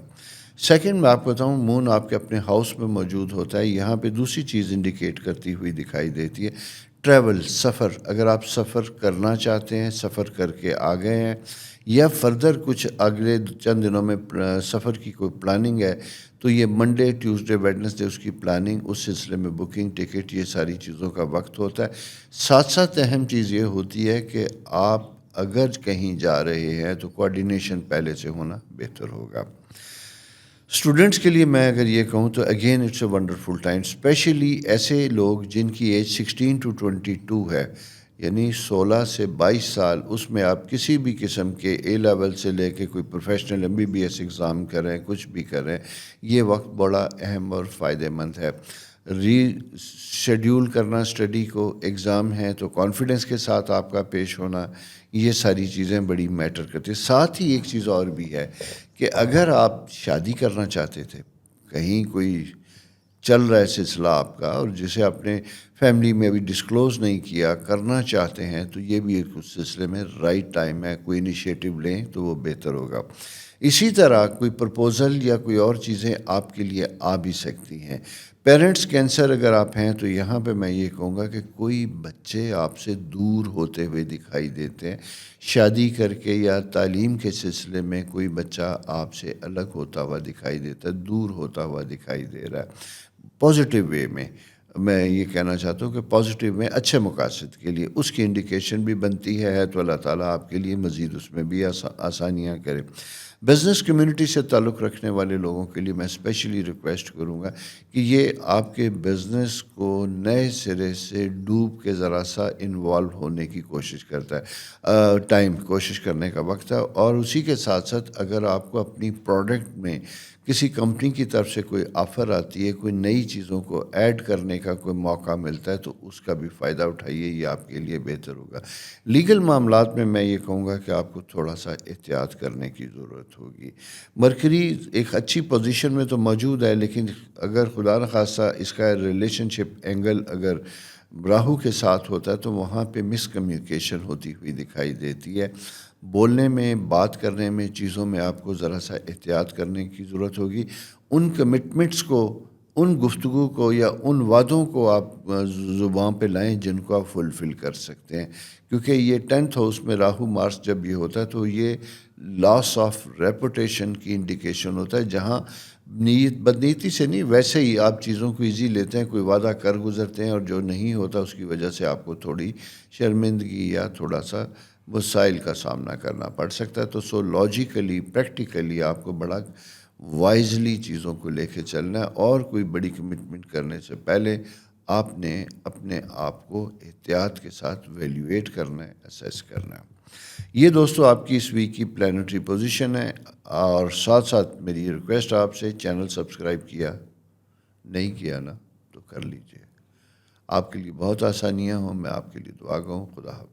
سیکنڈ میں آپ کو بتاؤں، مون آپ کے اپنے ہاؤس میں موجود ہوتا ہے، یہاں پہ دوسری چیز انڈیکیٹ کرتی ہوئی دکھائی دیتی ہے، ٹریول، سفر۔ اگر آپ سفر کرنا چاہتے ہیں، سفر کر کے آ گئے ہیں، یا فردر کچھ اگلے چند دنوں میں سفر کی کوئی پلاننگ ہے، تو یہ منڈے، ٹیوزڈے، ویڈنسڈے اس کی پلاننگ، اس سلسلے میں بکنگ، ٹکٹ، یہ ساری چیزوں کا وقت ہوتا ہے۔ ساتھ ساتھ اہم چیز یہ ہوتی ہے کہ آپ اگر کہیں جا رہے ہیں تو کوآرڈینیشن پہلے سے ہونا بہتر ہوگا۔ اسٹوڈنٹس کے لیے میں اگر یہ کہوں تو again it's a wonderful time, especially ایسے لوگ جن کی ایج 16 to 22 ہے، یعنی 16 سے 22 سال، اس میں آپ کسی بھی قسم کے اے لیول سے لے کے کوئی پروفیشنل MBBS ایگزام کریں، کچھ بھی کریں، یہ وقت بڑا اہم اور فائدہ مند ہے۔ ری شیڈیول کرنا اسٹڈی کو، ایگزام ہے تو کانفیڈنس کے ساتھ آپ کا پیش ہونا، یہ ساری چیزیں بڑی میٹر کرتی ہیں. ساتھ ہی ایک چیز اور بھی ہے کہ اگر آپ شادی کرنا چاہتے تھے، کہیں کوئی چل رہا ہے سلسلہ آپ کا اور جسے آپ نے فیملی میں ابھی ڈسکلوز نہیں کیا، کرنا چاہتے ہیں، تو یہ بھی ایک اس سلسلے میں رائٹ ٹائم ہے، کوئی انیشیٹو لیں تو وہ بہتر ہوگا. اسی طرح کوئی پرپوزل یا کوئی اور چیزیں آپ کے لیے آ بھی سکتی ہیں. پیرنٹس کینسر اگر آپ ہیں تو یہاں پہ میں یہ کہوں گا کہ کوئی بچے آپ سے دور ہوتے ہوئے دکھائی دیتے ہیں، شادی کر کے یا تعلیم کے سلسلے میں کوئی بچہ آپ سے الگ ہوتا ہوا دکھائی دیتا ہے، دور ہوتا ہوا دکھائی دے رہا ہے. پازیٹیو وے میں یہ کہنا چاہتا ہوں کہ پازیٹیو میں اچھے مقاصد کے لیے اس کی انڈیکیشن بھی بنتی ہے تو اللہ تعالیٰ آپ کے لیے مزید اس میں بھی آسانیاں کرے. بزنس کمیونٹی سے تعلق رکھنے والے لوگوں کے لیے میں اسپیشلی ریکویسٹ کروں گا کہ یہ آپ کے بزنس کو نئے سرے سے ڈوب کے ذرا سا انوالو ہونے کی کوشش کرتا ہے. ٹائم کوشش کرنے کا وقت ہے. اور اسی کے ساتھ ساتھ اگر آپ کو اپنی پروڈکٹ میں کسی کمپنی کی طرف سے کوئی آفر آتی ہے، کوئی نئی چیزوں کو ایڈ کرنے کا کوئی موقع ملتا ہے تو اس کا بھی فائدہ اٹھائیے، یہ آپ کے لیے بہتر ہوگا. لیگل معاملات میں یہ کہوں گا کہ آپ کو تھوڑا سا احتیاط کرنے کی ضرورت ہوگی. مرکری ایک اچھی پوزیشن میں تو موجود ہے، لیکن اگر خدا نخواستہ اس کا ریلیشن شپ اینگل اگر راہو کے ساتھ ہوتا ہے تو وہاں پہ مس کمیونیکیشن ہوتی ہوئی دکھائی دیتی ہے. بولنے میں، بات کرنے میں، چیزوں میں آپ کو ذرا سا احتیاط کرنے کی ضرورت ہوگی. ان کمٹمنٹس کو، ان گفتگو کو یا ان وعدوں کو آپ زبان پہ لائیں جن کو آپ فلفل کر سکتے ہیں، کیونکہ یہ 10th ہاؤس میں راہو مارس جب یہ ہوتا ہے تو یہ لاس آف ریپوٹیشن کی انڈیکیشن ہوتا ہے، جہاں نیت بدنیتی سے نہیں، ویسے ہی آپ چیزوں کو ایزی لیتے ہیں، کوئی وعدہ کر گزرتے ہیں اور جو نہیں ہوتا اس کی وجہ سے آپ کو تھوڑی شرمندگی یا تھوڑا سا مسائل کا سامنا کرنا پڑ سکتا ہے. تو لاجیکلی، پریکٹیکلی آپ کو بڑا وائزلی چیزوں کو لے کے چلنا ہے، اور کوئی بڑی کمٹمنٹ کرنے سے پہلے آپ نے اپنے آپ کو احتیاط کے ساتھ ویلیویٹ کرنا ہے، اسیس کرنا ہے. یہ دوستو آپ کی اس ویک کی پلانٹری پوزیشن ہے. اور ساتھ ساتھ میری ریکویسٹ آپ سے، چینل سبسکرائب کیا نہیں کیا نا تو کر لیجئے. آپ کے لیے بہت آسانیاں ہوں. میں آپ کے لیے دعا گا ہوں. خدا حافظ.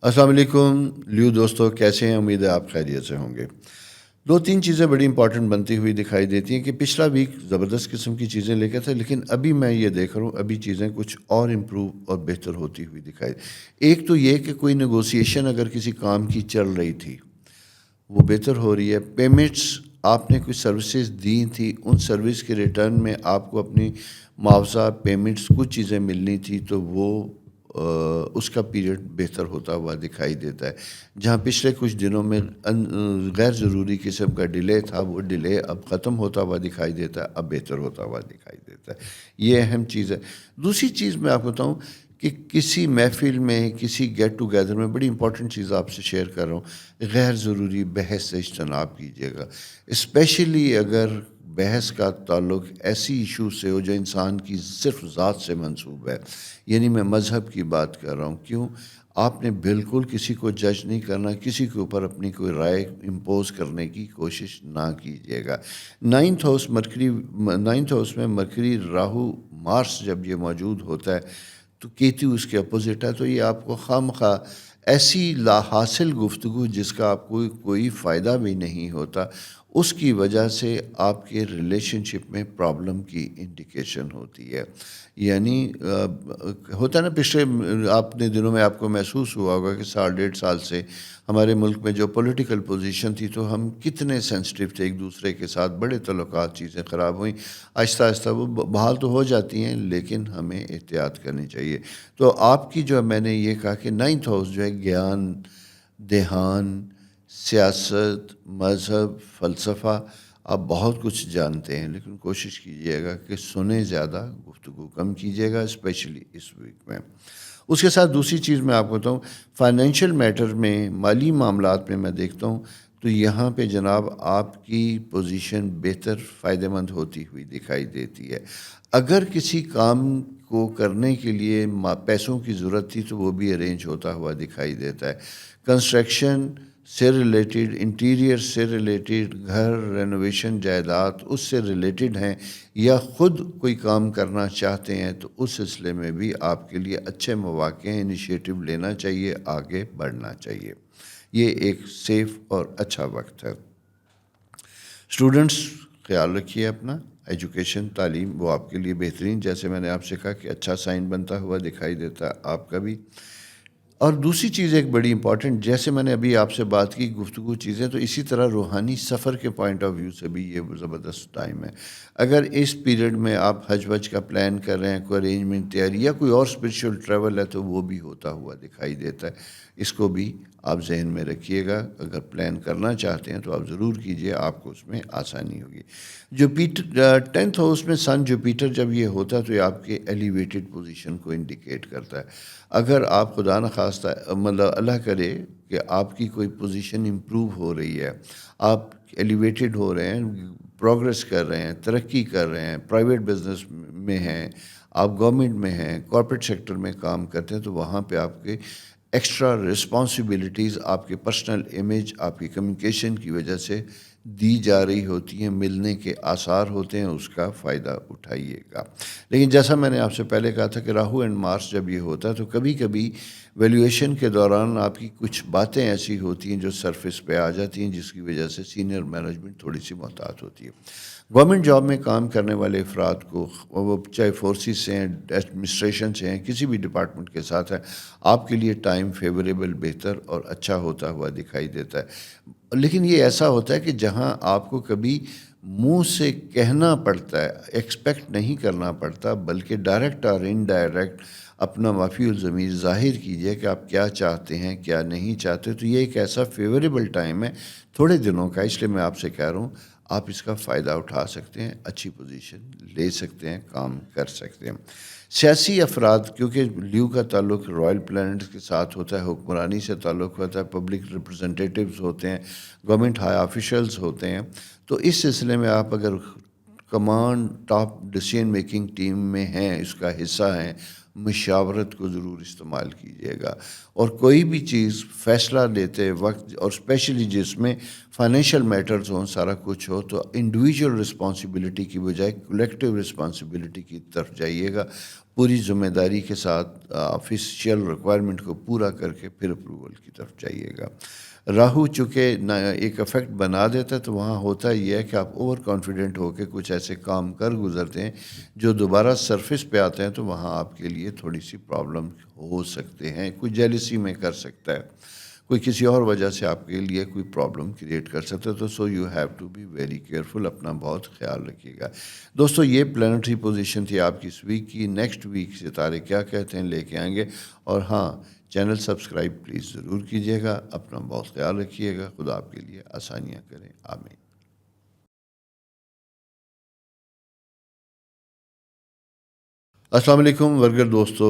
السلام علیکم لیو دوستو، کیسے ہیں؟ امید ہے آپ خیریت سے ہوں گے. دو تین چیزیں بڑی امپورٹنٹ بنتی ہوئی دکھائی دیتی ہیں کہ پچھلا ویک زبردست قسم کی چیزیں لے کے تھے، لیکن ابھی میں یہ دیکھ رہا ہوں ابھی چیزیں کچھ اور امپروو اور بہتر ہوتی ہوئی دکھائی. ایک تو یہ کہ کوئی نیگوسیشن اگر کسی کام کی چل رہی تھی وہ بہتر ہو رہی ہے. پیمنٹس آپ نے کچھ سروسز دی تھی، ان سروس کے ریٹرن میں آپ کو اپنی معاوضہ پیمنٹس کچھ چیزیں ملنی تھی تو وہ اس کا پیریڈ بہتر ہوتا ہوا دکھائی دیتا ہے. جہاں پچھلے کچھ دنوں میں غیر ضروری قسم کا ڈیلے تھا، وہ ڈیلے اب ختم ہوتا ہوا دکھائی دیتا ہے، اب بہتر ہوتا ہوا دکھائی دیتا ہے. یہ اہم چیز ہے. دوسری چیز میں آپ کو بتاؤں کہ کسی محفل میں، کسی گیٹ ٹوگیدر میں، بڑی امپورٹنٹ چیز آپ سے شیئر کر رہا ہوں، غیر ضروری بحث سے اجتناب کیجیے گا. اسپیشلی اگر بحث کا تعلق ایسی ایشو سے ہو جو انسان کی صرف ذات سے منسوب ہے. یعنی میں مذہب کی بات کر رہا ہوں. کیوں؟ آپ نے بالکل کسی کو جج نہیں کرنا، کسی کے اوپر اپنی کوئی رائے امپوز کرنے کی کوشش نہ کیجیے گا. 9th ہاؤس میں مرکری راہو مارس جب یہ موجود ہوتا ہے تو کیتو اس کے اپوزٹ ہے، تو یہ آپ کو خواہ ایسی لا حاصل گفتگو جس کا آپ کو کوئی فائدہ بھی نہیں ہوتا، اس کی وجہ سے آپ کے ریلیشن شپ میں پرابلم کی انڈیکیشن ہوتی ہے. یعنی ہوتا ہے نا، پچھلے آپ نے دنوں میں آپ کو محسوس ہوا ہوگا کہ 1.5 سال سے ہمارے ملک میں جو پولیٹیکل پوزیشن تھی تو ہم کتنے سینسٹیو تھے ایک دوسرے کے ساتھ، بڑے تعلقات، چیزیں خراب ہوئیں. آہستہ آہستہ وہ بحال تو ہو جاتی ہیں لیکن ہمیں احتیاط کرنی چاہیے. تو آپ کی جو میں نے یہ کہا کہ 9th ہاؤس جو ہے گیان، دھیان، سیاست، مذہب، فلسفہ، آپ بہت کچھ جانتے ہیں، لیکن کوشش کیجیے گا کہ سنیں زیادہ، گفتگو کم کیجیے گا، اسپیشلی اس ویک میں. اس کے ساتھ دوسری چیز میں آپ کو بتاؤں، فائنینشیل میٹر میں، مالی معاملات میں دیکھتا ہوں تو یہاں پہ جناب آپ کی پوزیشن بہتر، فائدہ مند ہوتی ہوئی دکھائی دیتی ہے. اگر کسی کام کو کرنے کے لیے پیسوں کی ضرورت تھی تو وہ بھی ارینج ہوتا ہوا دکھائی دیتا ہے. کنسٹرکشن، سے ریلیٹڈ، انٹیریئر سے ریلیٹڈ، گھر رینوویشن جائیداد اس سے ریلیٹڈ ہیں، یا خود کوئی کام کرنا چاہتے ہیں، تو اس سلسلے میں بھی آپ کے لیے اچھے مواقع ہیں، انیشیٹو لینا چاہیے، آگے بڑھنا چاہیے۔ یہ ایک سیف اور اچھا وقت ہے۔ اسٹوڈنٹس، خیال رکھیے اپنا، ایجوکیشن، تعلیم وہ آپ کے لیے بہترین، جیسے میں نے آپ سے کہا کہ اچھا سائن بنتا ہوا دکھائی دیتا ہے آپ کا بھی۔ اور دوسری چیز ایک بڑی امپورٹنٹ، جیسے میں نے ابھی آپ سے بات کی گفتگو چیزیں، تو اسی طرح روحانی سفر کے پوائنٹ آف ویو سے بھی یہ زبردست ٹائم ہے۔ اگر اس پیریڈ میں آپ حج وج کا پلان کر رہے ہیں، کوئی ارینجمنٹ تیاری یا کوئی اور اسپرچول ٹریول ہے، تو وہ بھی ہوتا ہوا دکھائی دیتا ہے۔ اس کو بھی آپ ذہن میں رکھیے گا، اگر پلان کرنا چاہتے ہیں تو آپ ضرور کیجئے، آپ کو اس میں آسانی ہوگی۔ جوپیٹر 10th ہاؤس میں سن جوپیٹر جب یہ ہوتا ہے تو یہ آپ کے ایلیویٹڈ پوزیشن کو انڈیکیٹ کرتا ہے۔ اگر آپ خدا نخواستہ مطلب اللہ کرے کہ آپ کی کوئی پوزیشن امپروو ہو رہی ہے، آپ ایلیویٹڈ ہو رہے ہیں، پروگریس کر رہے ہیں، ترقی کر رہے ہیں، پرائیویٹ بزنس میں ہیں، آپ گورنمنٹ میں ہیں، کارپوریٹ سیکٹر میں کام کرتے ہیں، تو وہاں پہ آپ کے ایکسٹرا رسپانسبلٹیز، آپ کے پرسنل امیج، آپ کی کمیونیکیشن کی وجہ سے دی جا رہی ہوتی ہیں، ملنے کے آثار ہوتے ہیں، اس کا فائدہ اٹھائیے گا۔ لیکن جیسا میں نے آپ سے پہلے کہا تھا کہ راہو اینڈ مارس جب یہ ہوتا ہے تو کبھی کبھی ویلیویشن کے دوران آپ کی کچھ باتیں ایسی ہوتی ہیں جو سرفیس پہ آ جاتی ہیں، جس کی وجہ سے سینئر مینجمنٹ تھوڑی سی محتاط ہوتی ہے۔ گورنمنٹ جاب میں کام کرنے والے افراد کو، وہ چاہے فورسز سے ہیں، ایڈمنسٹریشن سے ہیں، کسی بھی ڈپارٹمنٹ کے ساتھ ہے، آپ کے لیے ٹائم فیوریبل، بہتر اور اچھا ہوتا ہوا دکھائی دیتا ہے۔ لیکن یہ ایسا ہوتا ہے کہ جہاں آپ کو کبھی منہ سے کہنا پڑتا ہے، ایکسپیکٹ نہیں کرنا پڑتا، بلکہ ڈائریکٹ اور انڈائریکٹ اپنا مافی الضمیر ظاہر کیجئے کہ آپ کیا چاہتے ہیں، کیا نہیں چاہتے۔ تو یہ ایک ایسا فیوریبل ٹائم ہے تھوڑے دنوں کا، اس لیے میں آپ سے کہہ رہا ہوں آپ اس کا فائدہ اٹھا سکتے ہیں، اچھی پوزیشن لے سکتے ہیں، کام کر سکتے ہیں۔ سیاسی افراد، کیونکہ لیو کا تعلق رائل پلانٹس کے ساتھ ہوتا ہے، حکمرانی سے تعلق ہوتا ہے، پبلک ریپرزنٹیٹیوز ہوتے ہیں، گورنمنٹ ہائی آفیشلز ہوتے ہیں، تو اس سلسلے میں آپ اگر command top decision making team میں ہیں، اس کا حصہ ہیں، مشاورت کو ضرور استعمال کیجیے گا۔ اور کوئی بھی چیز فیصلہ لیتے وقت، اور اسپیشلی جس میں فائنینشیل میٹرز ہوں، سارا کچھ ہو، تو انڈیویجول رسپانسبلٹی کی بجائے کولیکٹیو رسپانسبلٹی کی طرف جائیے گا، پوری ذمہ داری کے ساتھ آفیشیل ریکوائرمنٹ کو پورا کر کے پھر اپروول کی طرف جائیے گا۔ راہو چونکہ ایک افیکٹ بنا دیتا ہے، تو وہاں ہوتا یہ ہے کہ آپ اوور کانفیڈنٹ ہو کے کچھ ایسے کام کر گزرتے ہیں جو دوبارہ سرفیس پہ آتے ہیں، تو وہاں آپ کے لیے تھوڑی سی پرابلم ہو سکتے ہیں، کوئی جیلسی میں کر سکتا ہے، کوئی کسی اور وجہ سے آپ کے لیے کوئی پرابلم کریٹ کر سکتا ہے، تو so you have to be very careful, اپنا بہت خیال رکھیے گا۔ دوستو، یہ پلانٹری پوزیشن تھی آپ کی اس ویک کی۔ نیکسٹ ویک ستارے کیا کہتے ہیں لے کے آئیں گے، اور ہاں، چینل سبسکرائب پلیز ضرور کیجیے گا، اپنا بہت خیال رکھیے گا، خدا آپ کے لیے آسانیاں کریں، آمین۔ السلام علیکم ورگر دوستو،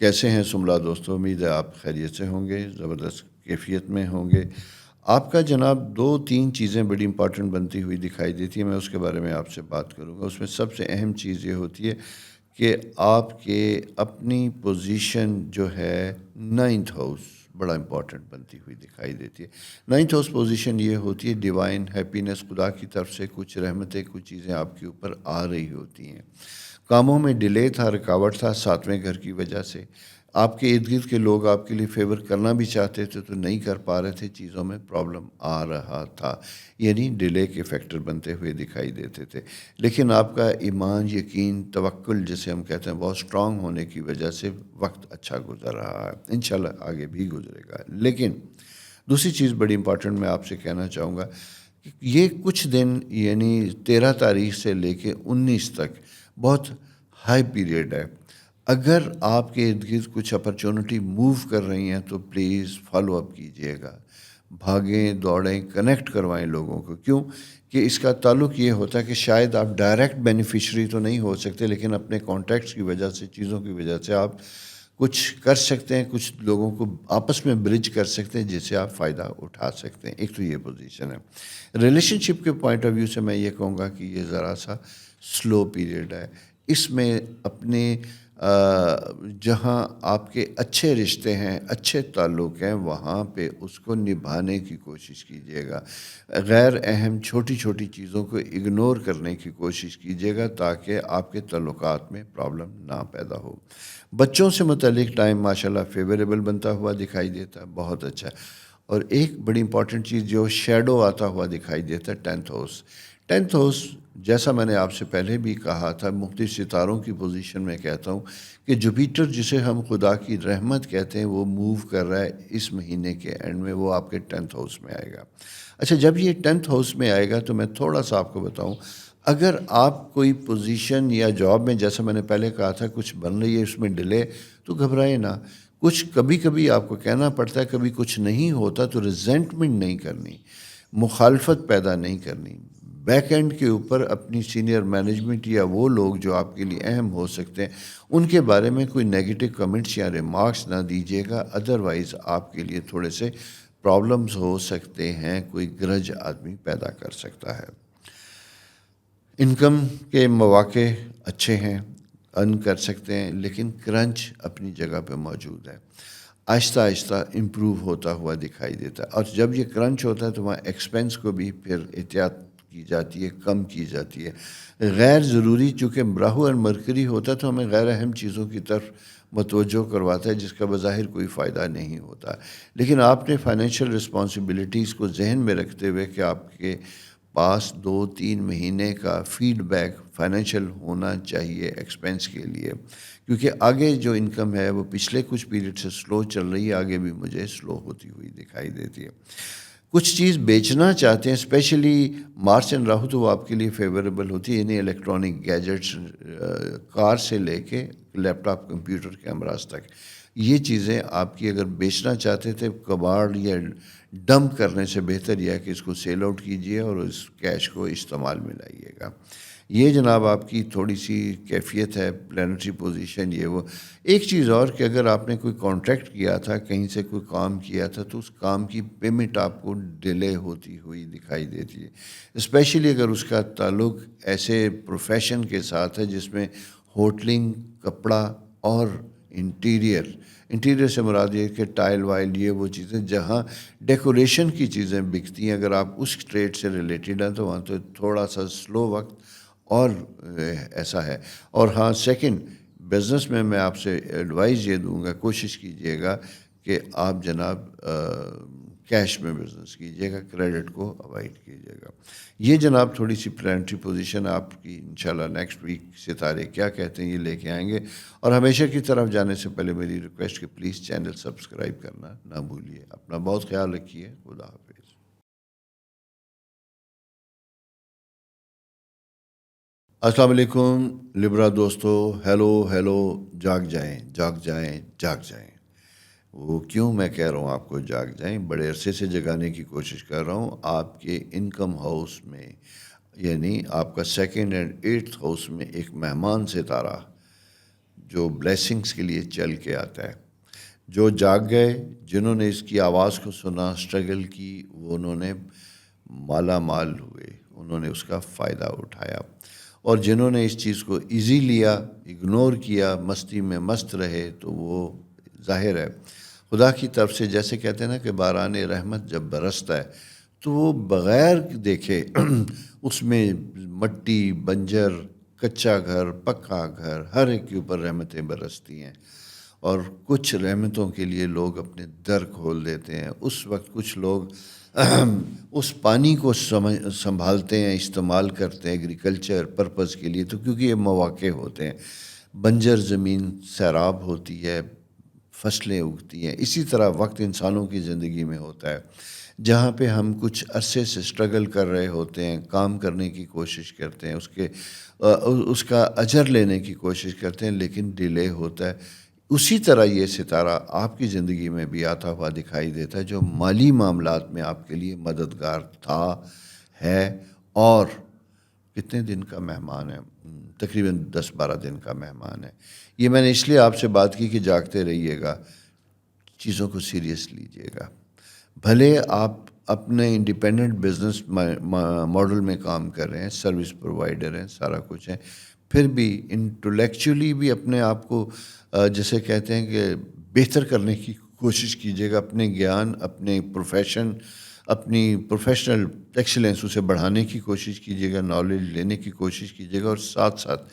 کیسے ہیں سملا دوستو؟ امید ہے آپ خیریت سے ہوں گے، زبردست کیفیت میں ہوں گے۔ آپ کا جناب 2-3 چیزیں بڑی امپورٹنٹ بنتی ہوئی دکھائی دیتی ہیں، میں اس کے بارے میں آپ سے بات کروں گا۔ اس میں سب سے اہم چیز یہ ہوتی ہے کہ آپ کے اپنی پوزیشن جو ہے 9th ہاؤس بڑا امپورٹنٹ بنتی ہوئی دکھائی دیتی ہے۔ 9th ہاؤس پوزیشن یہ ہوتی ہے ڈیوائن ہیپینس، خدا کی طرف سے کچھ رحمتیں، کچھ چیزیں آپ کے اوپر آ رہی ہوتی ہیں۔ کاموں میں ڈیلے تھا، رکاوٹ تھا 7ویں گھر کی وجہ سے، آپ کے ارد گرد کے لوگ آپ کے لیے فیور کرنا بھی چاہتے تھے تو نہیں کر پا رہے تھے، چیزوں میں پرابلم آ رہا تھا، یعنی ڈیلے کے فیکٹر بنتے ہوئے دکھائی دیتے تھے۔ لیکن آپ کا ایمان، یقین، توکل جسے ہم کہتے ہیں، بہت سٹرونگ ہونے کی وجہ سے وقت اچھا گزر رہا ہے، انشاءاللہ آگے بھی گزرے گا۔ لیکن دوسری چیز بڑی امپورٹنٹ میں آپ سے کہنا چاہوں گا کہ یہ کچھ دن، یعنی 13 تاریخ سے لے کے 19 تک بہت ہائی پیریڈ ہے۔ اگر آپ کے ارد گرد کچھ اپرچونٹی موو کر رہی ہیں تو پلیز فالو اپ کیجیے گا، بھاگیں دوڑیں، کنیکٹ کروائیں لوگوں کو۔ کیوں کہ اس کا تعلق یہ ہوتا ہے کہ شاید آپ ڈائریکٹ بینیفیشری تو نہیں ہو سکتے، لیکن اپنے کانٹیکٹس کی وجہ سے، چیزوں کی وجہ سے آپ کچھ کر سکتے ہیں، کچھ لوگوں کو آپس میں برج کر سکتے ہیں، جس سے آپ فائدہ اٹھا سکتے ہیں۔ ایک تو یہ پوزیشن ہے۔ ریلیشن شپ کے پوائنٹ آف ویو سے میں یہ کہوں گا کہ یہ ذرا سا سلو پیریڈ ہے۔ اس میں اپنے جہاں آپ کے اچھے رشتے ہیں، اچھے تعلق ہیں، وہاں پہ اس کو نبھانے کی کوشش کیجیے گا. غیر اہم چھوٹی چھوٹی چیزوں کو اگنور کرنے کی کوشش کیجیے گا تاکہ آپ کے تعلقات میں پرابلم نہ پیدا ہو. بچوں سے متعلق ٹائم ماشاءاللہ فیوریبل بنتا ہوا دکھائی دیتا ہے، بہت اچھا. اور ایک بڑی امپورٹنٹ چیز جو شیڈو آتا ہوا دکھائی دیتا ہے، 10th ہاؤس. 10th ہاؤس جیسا میں نے آپ سے پہلے بھی کہا تھا، مختلف ستاروں کی پوزیشن میں کہتا ہوں کہ جوپیٹر جسے ہم خدا کی رحمت کہتے ہیں وہ موو کر رہا ہے اس مہینے کے اینڈ میں، وہ آپ کے 10th ہاؤس میں آئے گا. اچھا، جب یہ 10th ہاؤس میں آئے گا تو میں تھوڑا سا آپ کو بتاؤں، اگر آپ کوئی پوزیشن یا جاب میں، جیسا میں نے پہلے کہا تھا، کچھ بن رہی ہے اس میں ڈیلے، تو گھبرائے نہ. کچھ کبھی کبھی آپ کو کہنا پڑتا ہے، کبھی کچھ نہیں ہوتا تو ریزنٹمنٹ نہیں کرنی، مخالفت پیدا نہیں کرنی. بیک اینڈ کے اوپر اپنی سینئر مینجمنٹ یا وہ لوگ جو آپ کے لیے اہم ہو سکتے ہیں ان کے بارے میں کوئی نیگیٹو کمنٹس یا ریمارکس نہ دیجیے گا، ادروائز آپ کے لیے تھوڑے سے پرابلمز ہو سکتے ہیں، کوئی گرج آدمی پیدا کر سکتا ہے. انکم کے مواقع اچھے ہیں، ارن کر سکتے ہیں، لیکن کرنچ اپنی جگہ پہ موجود ہے. آہستہ آہستہ امپروو ہوتا ہوا دکھائی دیتا ہے، اور جب یہ کرنچ ہوتا ہے تو وہاں ایکسپینس کو بھی پھر احتیاط کی جاتی ہے، کم کی جاتی ہے. غیر ضروری، چونکہ راہو اور مرکری ہوتا ہے تو ہمیں غیر اہم چیزوں کی طرف متوجہ کرواتا ہے جس کا بظاہر کوئی فائدہ نہیں ہوتا. لیکن آپ نے فائنینشیل رسپانسبلٹیز کو ذہن میں رکھتے ہوئے کہ آپ کے پاس 2-3 مہینے کا فیڈ بیک فائنینشیل ہونا چاہیے ایکسپینس کے لیے، کیونکہ آگے جو انکم ہے وہ پچھلے کچھ پیریڈ سے سلو چل رہی ہے، آگے بھی مجھے سلو ہوتی ہوئی دکھائی دیتی ہے. کچھ چیز بیچنا چاہتے ہیں، اسپیشلی مارس اینڈ راہو تو وہ آپ کے لیے فیوریبل ہوتی ہے، یعنی الیکٹرانک گیجٹس، کار سے لے کے لیپ ٹاپ، کمپیوٹر، کیمراز تک. یہ چیزیں آپ کی اگر بیچنا چاہتے تھے کباڑ یا ڈمپ کرنے سے بہتر یہ ہے کہ اس کو سیل آؤٹ کیجئے اور اس کیش کو استعمال میں لائیے گا. یہ جناب آپ کی تھوڑی سی کیفیت ہے، پلانٹری پوزیشن یہ وہ. ایک چیز اور کہ اگر آپ نے کوئی کانٹریکٹ کیا تھا، کہیں سے کوئی کام کیا تھا، تو اس کام کی پیمنٹ آپ کو ڈیلے ہوتی ہوئی دکھائی دیتی ہے، اسپیشلی اگر اس کا تعلق ایسے پروفیشن کے ساتھ ہے جس میں ہوٹلنگ، کپڑا اور انٹیریئر سے مراد یہ کہ ٹائل وائل، یہ وہ چیزیں جہاں ڈیکوریشن کی چیزیں بکتی ہیں، اگر آپ اس ٹریڈ سے ریلیٹڈ ہیں تو وہاں تو تھوڑا سا سلو وقت اور ایسا ہے. اور ہاں، سیکنڈ، بزنس میں آپ سے ایڈوائز یہ دوں گا، کوشش کیجئے گا کہ آپ جناب کیش میں بزنس کیجئے گا، کریڈٹ کو اوائڈ کیجئے گا. یہ جناب تھوڑی سی پلانٹری پوزیشن آپ کی. انشاءاللہ نیکسٹ ویک ستارے کیا کہتے ہیں یہ لے کے آئیں گے. اور ہمیشہ کی طرف جانے سے پہلے میری ریکویسٹ کہ پلیز چینل سبسکرائب کرنا نہ بھولیے. اپنا بہت خیال رکھیے. خدا حافظ. السلام علیکم لبرا دوستو، ہیلو، جاگ جائیں، جاگ جائیں، جاگ جائیں. وہ کیوں میں کہہ رہا ہوں آپ کو جاگ جائیں؟ بڑے عرصے سے جگانے کی کوشش کر رہا ہوں. آپ کے انکم ہاؤس میں، یعنی آپ کا 2nd and 8th ہاؤس میں ایک مہمان ستارہ جو بلیسنگز کے لیے چل کے آتا ہے. جو جاگ گئے، جنہوں نے اس کی آواز کو سنا، اسٹرگل کی، وہ انہوں نے مالا مال ہوئے، انہوں نے اس کا فائدہ اٹھایا. اور جنہوں نے اس چیز کو ایزی لیا، اگنور کیا، مستی میں مست رہے، تو وہ ظاہر ہے خدا کی طرف سے، جیسے کہتے ہیں نا کہ باران رحمت جب برستا ہے تو وہ بغیر دیکھے اس میں مٹی، بنجر، کچا گھر، پکا گھر، ہر ایک کے اوپر رحمتیں برستی ہیں. اور کچھ رحمتوں کے لیے لوگ اپنے در کھول دیتے ہیں. اس وقت کچھ لوگ اس پانی کو سنبھالتے ہیں، استعمال کرتے ہیں ایگریکلچر پرپز کے لیے، تو کیونکہ یہ مواقع ہوتے ہیں. بنجر زمین سیراب ہوتی ہے، فصلیں اگتی ہیں. اسی طرح وقت انسانوں کی زندگی میں ہوتا ہے جہاں پہ ہم کچھ عرصے سے اسٹرگل کر رہے ہوتے ہیں، کام کرنے کی کوشش کرتے ہیں، اس کا اجر لینے کی کوشش کرتے ہیں، لیکن ڈیلے ہوتا ہے. اسی طرح یہ ستارہ آپ کی زندگی میں بھی آتا ہوا دکھائی دیتا ہے، جو مالی معاملات میں آپ کے لیے مددگار تھا، ہے، اور کتنے دن کا مہمان ہے؟ تقریباً 10-12 دن کا مہمان ہے. یہ میں نے اس لیے آپ سے بات کی کہ جاگتے رہیے گا، چیزوں کو سیریس لیجیے گا. بھلے آپ اپنے انڈیپینڈنٹ بزنس ماڈل میں کام کر رہے ہیں، سروس پرووائڈر ہیں، سارا کچھ ہے، پھر بھی انٹلیکچولی بھی اپنے آپ کو جیسے کہتے ہیں کہ بہتر کرنے کی کوشش کیجیے گا. اپنے گیان، اپنے اپنی پروفیشنل ایکسیلنس اسے بڑھانے کی کوشش کیجیے گا، نالج لینے کی کوشش کیجیے گا، اور ساتھ ساتھ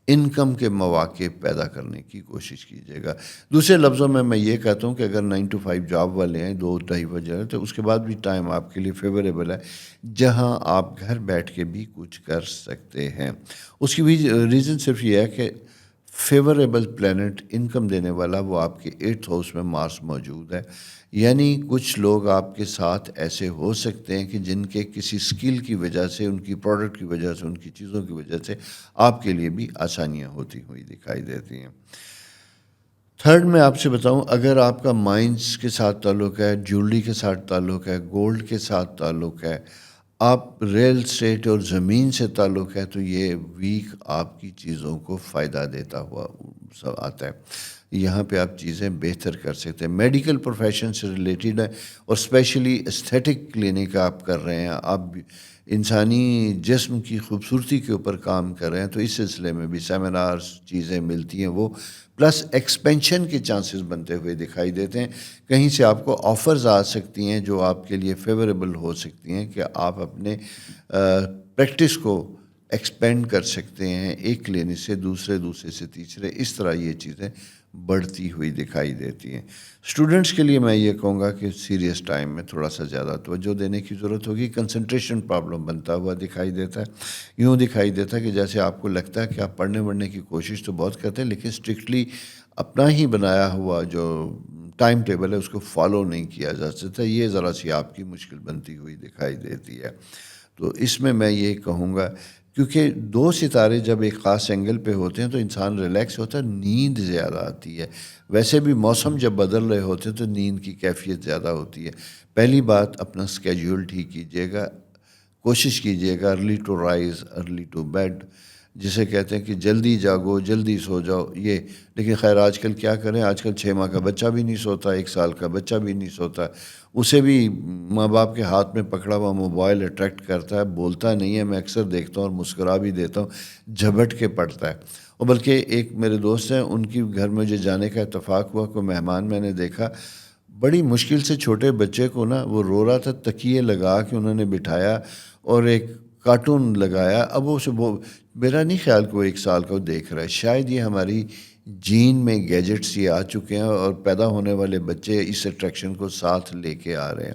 انکم کے مواقع پیدا کرنے کی کوشش کیجیے گا. دوسرے لفظوں میں یہ کہتا ہوں کہ اگر 9 to 5 جاب والے ہیں 2-2.5 بجے، تو اس کے بعد بھی ٹائم آپ کے لیے فیوریبل ہے جہاں آپ گھر بیٹھ کے بھی کچھ کر سکتے ہیں. اس کی بھی ریزن صرف یہ ہے کہ فیوریبل پلینٹ انکم دینے والا وہ آپ کے 8th ہاؤس میں مارس موجود ہے. یعنی کچھ لوگ آپ کے ساتھ ایسے ہو سکتے ہیں کہ جن کے کسی سکل کی وجہ سے، ان کی پروڈکٹ کی وجہ سے، ان کی چیزوں کی وجہ سے آپ کے لیے بھی آسانیاں ہوتی ہوئی دکھائی دیتی ہیں. تھرڈ میں آپ سے بتاؤں، اگر آپ کا مائنز کے ساتھ تعلق ہے، جیولری کے ساتھ تعلق ہے، گولڈ کے ساتھ تعلق ہے، آپ ریل اسٹیٹ اور زمین سے تعلق ہے، تو یہ ویک آپ کی چیزوں کو فائدہ دیتا ہوا آتا ہے. یہاں پہ آپ چیزیں بہتر کر سکتے ہیں. میڈیکل پروفیشن سے ریلیٹڈ ہے اور اسپیشلی استھیٹک کلینک آپ کر رہے ہیں، آپ انسانی جسم کی خوبصورتی کے اوپر کام کر رہے ہیں، تو اس سلسلے میں بھی سیمینارز چیزیں ملتی ہیں، وہ پلس ایکسپینشن کے چانسز بنتے ہوئے دکھائی دیتے ہیں. کہیں سے آپ کو آفرز آ سکتی ہیں جو آپ کے لیے فیوریبل ہو سکتی ہیں کہ آپ اپنے پریکٹس کو ایکسپینڈ کر سکتے ہیں، ایک کلینک سے دوسرے سے تیسرے، اس طرح یہ چیزیں بڑھتی ہوئی دکھائی دیتی ہیں. اسٹوڈنٹس کے لیے میں یہ کہوں گا کہ سیریس ٹائم میں تھوڑا سا زیادہ توجہ دینے کی ضرورت ہوگی. کنسنٹریشن پرابلم بنتا ہوا دکھائی دیتا ہے. یوں دکھائی دیتا ہے کہ جیسے آپ کو لگتا ہے کہ آپ پڑھنے کی کوشش تو بہت کرتے ہیں، لیکن اسٹرکٹلی اپنا ہی بنایا ہوا جو ٹائم ٹیبل ہے اس کو فالو نہیں کیا جا سکتا. یہ ذرا سی آپ کی مشکل بنتی ہوئی دکھائی دیتی ہے. تو اس میں یہ کہوں گا، کیونکہ 2 ستارے جب ایک خاص اینگل پہ ہوتے ہیں تو انسان ریلیکس ہوتا ہے، نیند زیادہ آتی ہے. ویسے بھی موسم جب بدل رہے ہوتے ہیں تو نیند کی کیفیت زیادہ ہوتی ہے. پہلی بات، اپنا اسکیجول ٹھیک کیجیے گا، کوشش کیجیے گا early to rise early to bed, جسے کہتے ہیں کہ جلدی جاگو جلدی سو جاؤ. یہ لیکن خیر آج کل کیا کریں، آج کل 6 ماہ کا بچہ بھی نہیں سوتا، 1 سال کا بچہ بھی نہیں سوتا. اسے بھی ماں باپ کے ہاتھ میں پکڑا ہوا موبائل اٹریکٹ کرتا ہے، بولتا نہیں ہے. میں اکثر دیکھتا ہوں اور مسکرا بھی دیتا ہوں، جھپٹ کے پڑتا ہے. اور بلکہ ایک میرے دوست ہیں، ان کی گھر میں مجھے جانے کا اتفاق ہوا، کوئی مہمان میں نے دیکھا، بڑی مشکل سے چھوٹے بچے کو نا، وہ رو رہا تھا، تکیے لگا کے انہوں نے بٹھایا اور ایک کارٹون لگایا. اب وہ میرا نہیں خیال کہ وہ 1 سال کا وہ دیکھ رہا ہے. شاید یہ ہماری جین میں گیجٹس یہ آ چکے ہیں اور پیدا ہونے والے بچے اس اٹریکشن کو ساتھ لے کے آ رہے ہیں.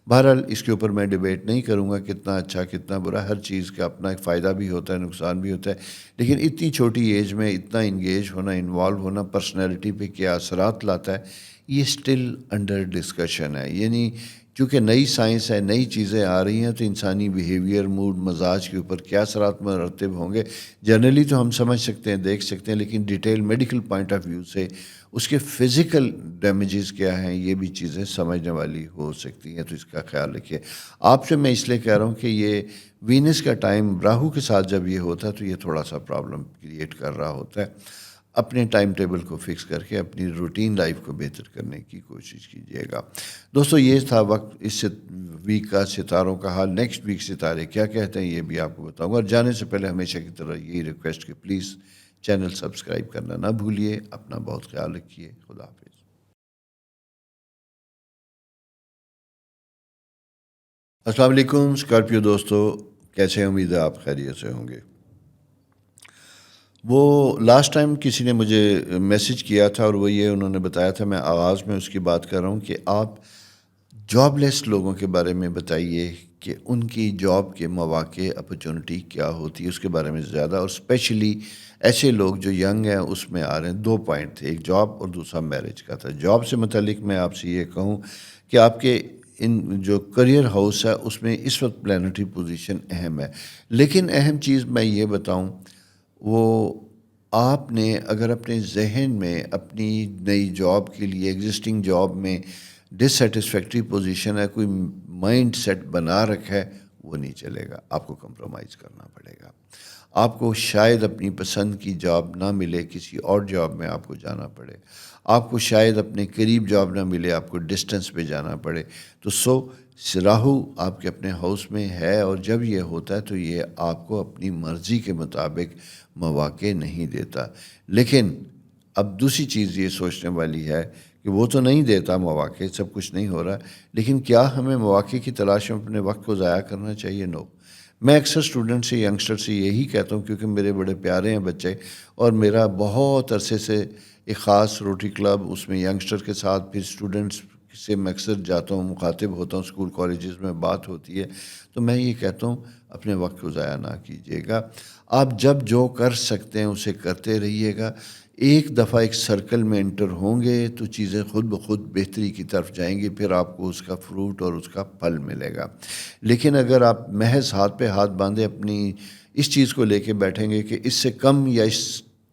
بہرحال اس کے اوپر میں ڈیبیٹ نہیں کروں گا کتنا اچھا کتنا برا، ہر چیز کا اپنا ایک فائدہ بھی ہوتا ہے، نقصان بھی ہوتا ہے. لیکن اتنی چھوٹی ایج میں اتنا انگیج ہونا، انوالو ہونا، پرسنالٹی پہ کیا اثرات لاتا ہے، یہ سٹل انڈر ڈسکشن ہے. یعنی چونکہ نئی سائنس ہے، نئی چیزیں آ رہی ہیں، تو انسانی بیہیویئر، موڈ، مزاج کے اوپر کیا اثرات مرتب ہوں گے جنرلی تو ہم سمجھ سکتے ہیں، دیکھ سکتے ہیں، لیکن detail medical point of view سے اس کے فزیکل ڈیمیجز کیا ہیں، یہ بھی چیزیں سمجھنے والی ہو سکتی ہیں. تو اس کا خیال رکھیے. آپ سے میں اس لیے کہہ رہا ہوں کہ یہ وینس کا ٹائم راہو کے ساتھ جب یہ ہوتا ہے تو یہ تھوڑا سا پرابلم کریٹ کر رہا ہوتا ہے. اپنے ٹائم ٹیبل کو فکس کر کے اپنی روٹین لائف کو بہتر کرنے کی کوشش کیجیے گا. دوستو یہ تھا وقت اس ویک کا ستاروں کا حال. نیکسٹ ویک ستارے کیا کہتے ہیں یہ بھی آپ کو بتاؤں گا. اور جانے سے پہلے ہمیشہ کی طرح یہی ریکویسٹ کہ پلیز چینل سبسکرائب کرنا نہ بھولیے. اپنا بہت خیال رکھیے. خدا حافظ. السلام علیکم اسکارپیو دوستو، کیسے ہیں؟ امید ہے آپ خیریت سے ہوں گے. وہ لاسٹ ٹائم کسی نے مجھے میسج کیا تھا اور وہ یہ انہوں نے بتایا تھا، میں آغاز میں اس کی بات کر رہا ہوں کہ آپ جاب لیس لوگوں کے بارے میں بتائیے کہ ان کی جاب کے مواقع، اپرچونٹی کیا ہوتی ہے، اس کے بارے میں زیادہ، اور اسپیشلی ایسے لوگ جو ینگ ہیں اس میں آ رہے ہیں. 2 پوائنٹ تھے، ایک جاب اور دوسرا میرج کا تھا. جاب سے متعلق میں آپ سے یہ کہوں کہ آپ کے ان جو کریئر ہاؤس ہے اس میں اس وقت پلانٹری پوزیشن اہم ہے. لیکن اہم چیز میں یہ بتاؤں، وہ آپ نے اگر اپنے ذہن میں اپنی نئی جاب کے لیے، ایگزسٹنگ جاب میں ڈسسیٹسفیکٹری پوزیشن ہے، کوئی مائنڈ سیٹ بنا رکھا ہے، وہ نہیں چلے گا. آپ کو کمپرومائز کرنا پڑے گا. آپ کو شاید اپنی پسند کی جاب نہ ملے، کسی اور جاب میں آپ کو جانا پڑے. آپ کو شاید اپنے قریب جاب نہ ملے، آپ کو ڈسٹنس پہ جانا پڑے. تو راہو آپ کے اپنے ہاؤس میں ہے، اور جب یہ ہوتا ہے تو یہ آپ کو اپنی مرضی کے مطابق مواقع نہیں دیتا. لیکن اب دوسری چیز یہ سوچنے والی ہے کہ وہ تو نہیں دیتا مواقع، سب کچھ نہیں ہو رہا، لیکن کیا ہمیں مواقع کی تلاش میں اپنے وقت کو ضائع کرنا چاہیے؟ نو. میں اکثر اسٹوڈنٹ سے، ینگسٹر سے یہی کہتا ہوں، کیونکہ میرے بڑے پیارے ہیں بچے، اور میرا بہت عرصے سے ایک خاص روٹری کلب، اس میں ینگسٹر کے ساتھ پھر اسٹوڈنٹس سے میں اکثر جاتا ہوں، مخاطب ہوتا ہوں، اسکول کالجز میں بات ہوتی ہے. تو میں یہ کہتا ہوں اپنے وقت کو ضائع نہ کیجیے گا. آپ جب جو کر سکتے ہیں اسے کرتے رہیے گا. ایک دفعہ ایک سرکل میں انٹر ہوں گے تو چیزیں خود بخود بہتری کی طرف جائیں گی، پھر آپ کو اس کا فروٹ اور اس کا پھل ملے گا. لیکن اگر آپ محض ہاتھ پہ ہاتھ باندھے اپنی اس چیز کو لے کے بیٹھیں گے کہ اس سے کم یا اس